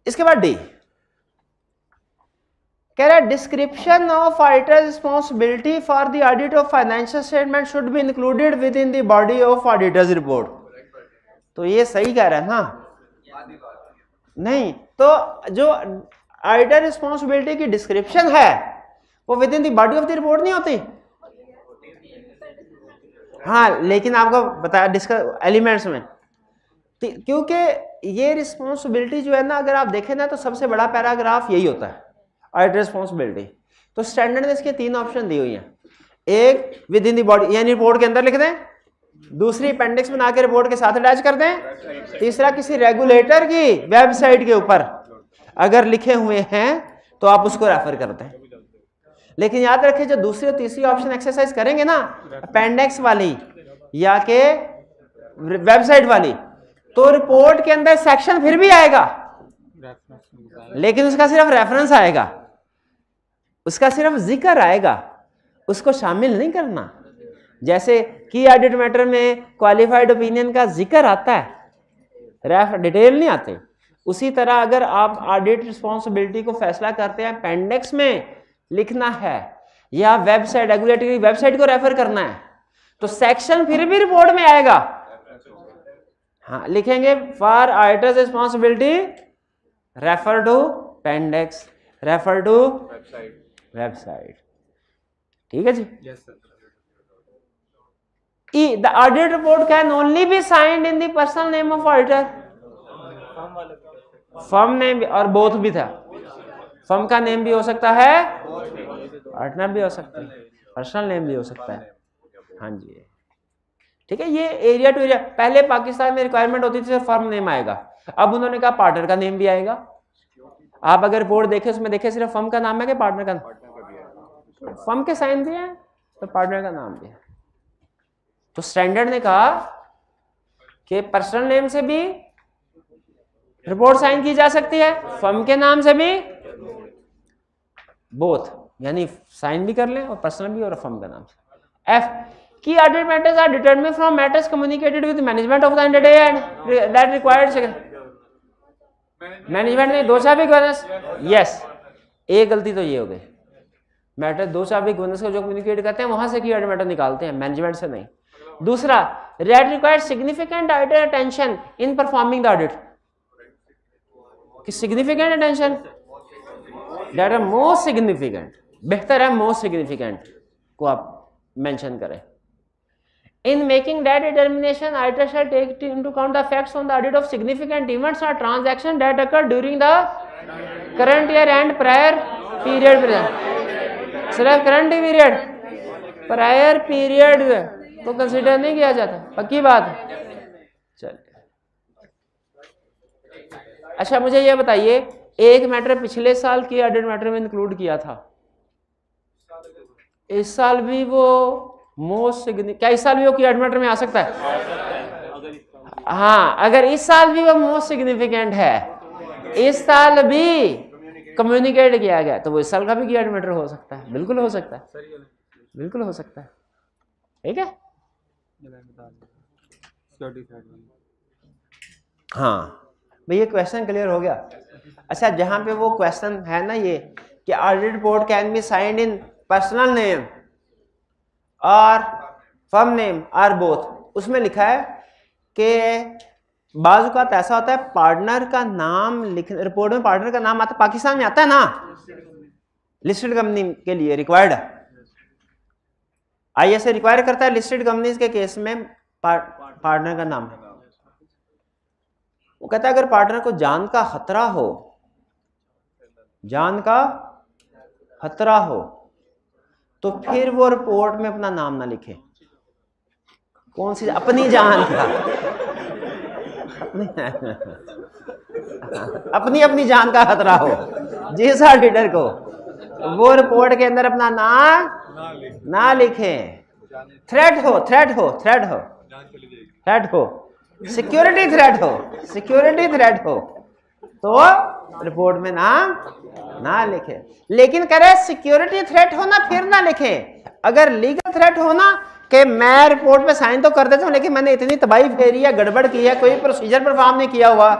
इसके बाद डी कह रहा है description of auditor responsibility for the audit of financial statement should be included with in the body of auditors report. तो ये सही कह रहा है ना? नहीं, तो जो ऑडिटर रिस्पॉन्सिबिलिटी की डिस्क्रिप्शन है वो with in the body of the report नहीं होती। हाँ, लेकिन आपको बताया डिस्कस एलिमेंट्स में, क्योंकि ये रिस्पॉन्सिबिलिटी जो है ना, अगर आप देखें ना तो सबसे बड़ा पैराग्राफ यही होता है, ऑडिटर रिस्पॉन्सिबिलिटी। तो स्टैंडर्ड ने इसके 3 ऑप्शन दी हुई हैं। एक विद इन दी बॉडी यानी रिपोर्ट के अंदर लिख दें, दूसरी अपेंडिक्स बना के रिपोर्ट के साथ अटैच कर दें, तीसरा किसी रेगुलेटर की वेबसाइट के ऊपर अगर लिखे हुए हैं तो आप उसको रेफर करते हैं। लेकिन याद रखें जो दूसरी और तीसरी ऑप्शन एक्सरसाइज करेंगे ना, अपेंडिक्स वाली या के वेबसाइट वाली, तो रिपोर्ट के अंदर सेक्शन फिर भी आएगा लेकिन उसका सिर्फ रेफरेंस आएगा, उसका सिर्फ जिक्र आएगा, उसको शामिल नहीं करना। जैसे की ऑडिट मैटर में क्वालिफाइड ओपिनियन का जिक्र आता है, रेफ डिटेल नहीं आते, उसी तरह अगर आप ऑडिट रिस्पॉन्सिबिलिटी को फैसला करते हैं अपेंडिक्स में लिखना है या वेबसाइट रेगुलेटरी वेबसाइट को रेफर करना है, तो सेक्शन फिर भी रिपोर्ट में आएगा। हाँ, लिखेंगे for auditor's responsibility refer to appendix, refer to website. ठीक है जी? Yes sir. E, the audit report can only be signed in the personal name of auditor. Firm name और बोथ भी था, फर्म का नेम भी हो सकता है, पार्टनर भी हो सकता है, पर्सनल नेम भी हो सकता है। हाँ जी, ठीक है। ये एरिया टू एरिया, पहले पाकिस्तान में रिक्वायरमेंट होती थी सिर्फ फर्म नेम आएगा, अब उन्होंने कहा पार्टनर का नेम भी आएगा। आप अगर रिपोर्ट देखें उसमें देखें सिर्फ फर्म का नाम है कि पार्टनर का नाम, फर्म के साइन भी है तो पार्टनर का नाम भी है। तो स्टैंडर्ड ने कहा कि पर्सनल नेम से भी रिपोर्ट साइन की जा सकती है, फर्म के नाम से भी, बोथ यानी साइन भी कर लें और पर्सनल भी और फर्म का नाम से। F key audit matters are determined from matters communicated with management of the entity and that required management ने 2 चाबी गवर्नेंस। यस, एक गलती तो ये हो गई, मैटर 2 चाबी गवर्नेंस को जो कम्युनिकेट करते हैं वहां से की ऑडिट मैटर निकालते हैं, मैनेजमेंट से नहीं। दूसरा, that required significant auditor attention in performing the audit, कि significant attention that are most significant, बेहतर है मोस्ट सिग्निफिकेंट को आप मेंशन करें। In making that determination, auditor shall take into account the effects on the audit of significant events or transactions that occur during the current year and prior period. सिर्फ current period, prior period तो consider नहीं किया जाता, पक्की बात है। चलिए, अच्छा मुझे ये बताइए, एक मैटर पिछले साल की ऑडिट मैटर में इंक्लूड किया था, इस साल भी वो मोस्ट सिग्निफिकेंट, क्या इस साल भी वो की ऑडिट मैटर में आ सकता है? हाँ, अगर इस साल भी वो मोस्ट सिग्निफिकेंट है, इस साल भी कम्युनिकेट किया गया, तो वो इस साल का भी की ऑडिट मैटर हो सकता है, बिल्कुल हो सकता है, बिल्कुल हो सकता है। ठीक है, हाँ भैया क्वेश्चन क्लियर हो गया। अच्छा, जहां पे वो क्वेश्चन है ना ये कि audit report can be signed in personal name और फर्म नेम और बोथ, उसमें लिखा है कि बाज़ औक़ात ऐसा होता है पार्टनर का नाम लिख, रिपोर्ट में पार्टनर का नाम आता, पाकिस्तान में आता है ना, लिस्टेड कंपनी के लिए रिक्वायर्ड है, ISA रिक्वायर करता है लिस्टेड कंपनीज के केस में पार्टनर का नाम है। वो कहता है अगर पार्टनर को जान का खतरा हो, जान का खतरा हो, तो फिर वो रिपोर्ट में अपना नाम ना लिखे। कौन सी? अपनी जान का, अपनी जान का खतरा हो, जिस ऑडिटर को वो रिपोर्ट के अंदर अपना नाम ना लिखे। थ्रेट हो, थ्रेट हो, थ्रेट हो, थ्रेट हो, सिक्योरिटी थ्रेट हो, सिक्योरिटी थ्रेट हो, तो रिपोर्ट में नाम ना लिखे। लेकिन कह रहे सिक्योरिटी थ्रेट हो ना फिर ना लिखे। अगर लीगल थ्रेट हो ना कि मैं रिपोर्ट पे साइन तो कर देता हूं लेकिन मैंने इतनी तबाही फेरी है, गड़बड़ की है, कोई प्रोसीजर परफॉर्म नहीं किया हुआ,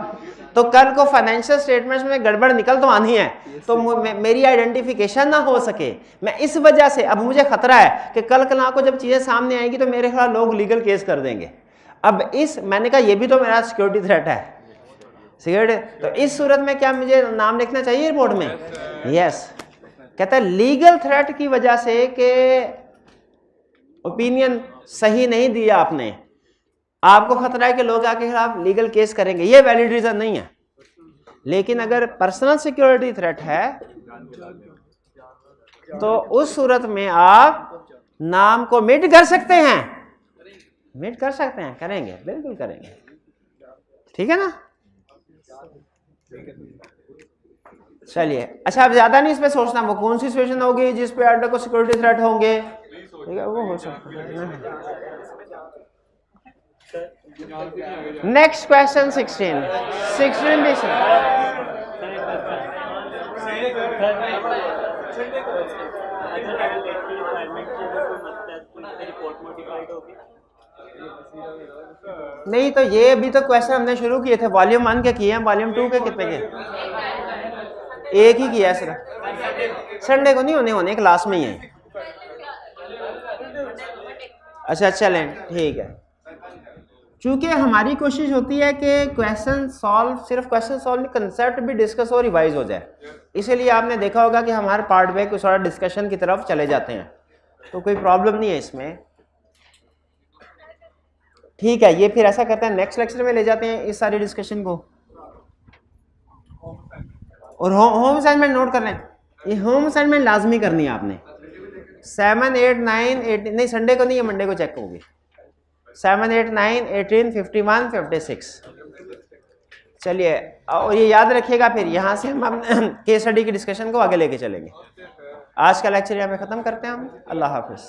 तो कल को फाइनेंशियल स्टेटमेंट्स में गड़बड़ निकल तो आनी है, तो मेरी आइडेंटिफिकेशन ना हो सके। मैं इस वजह से अब मुझे खतरा है कि कल कल को जब चीज़ें सामने आएंगी तो मेरे खिलाफ लोग लीगल केस कर देंगे। अब इस मैंने कहा ये भी तो मेरा सिक्योरिटी थ्रेट है, सिक्योरिटी। तो इस सूरत में क्या मुझे नाम लिखना चाहिए रिपोर्ट में? यस। कहता है लीगल थ्रेट की वजह से कि ओपिनियन सही नहीं दिया आपने, आपको खतरा है कि लोग आपके खिलाफ लीगल केस करेंगे, ये वैलिड रीजन नहीं है। लेकिन अगर पर्सनल सिक्योरिटी थ्रेट है तो उस सूरत में आप नाम को मिट कर सकते हैं, मिट कर सकते हैं, करेंगे, बिल्कुल करेंगे, ठीक है ना। चलिए, अच्छा अब ज्यादा नहीं इस पे सोचना, वो कौन सी सिचुएशन होगी जिस पे ऑर्डर को सिक्योरिटी थ्रेट होंगे, ठीक है, वो हो सकता है। नेक्स्ट क्वेश्चन 16 भी नहीं, तो ये अभी तो क्वेश्चन हमने शुरू किए थे, वॉल्यूम 1 के किए हैं, वॉल्यूम 2 के कितने के? एक ही किया है सिर्फ, संडे को नहीं होने क्लास में ही है। अच्छा चलें, ठीक है। चूंकि हमारी कोशिश होती है कि क्वेश्चन सॉल्व, सिर्फ क्वेश्चन सॉल्व नहीं, कंसेप्ट भी डिस्कस और रिवाइज हो जाए, इसीलिए आपने देखा होगा कि हमारे पार्ट में कुछ और डिस्कशन की तरफ चले जाते हैं, तो कोई प्रॉब्लम नहीं है इसमें, ठीक है। ये फिर ऐसा करते हैं नेक्स्ट लेक्चर में ले जाते हैं इस सारी डिस्कशन को। और होम असाइनमेंट नोट कर लें, ये होम असाइनमेंट लाजमी करनी है आपने। 7, 8, 9, 18 नहीं, संडे को नहीं है, मंडे को चेक होगी। 7, 8, 9, 18, 51, 56। चलिए, और ये याद रखिएगा, फिर यहाँ से हम केस स्टडी की डिस्कशन को आगे लेके चलेंगे। आज का लेक्चर यहाँ पे ख़त्म करते हैं हम। अल्लाह हाफिज़।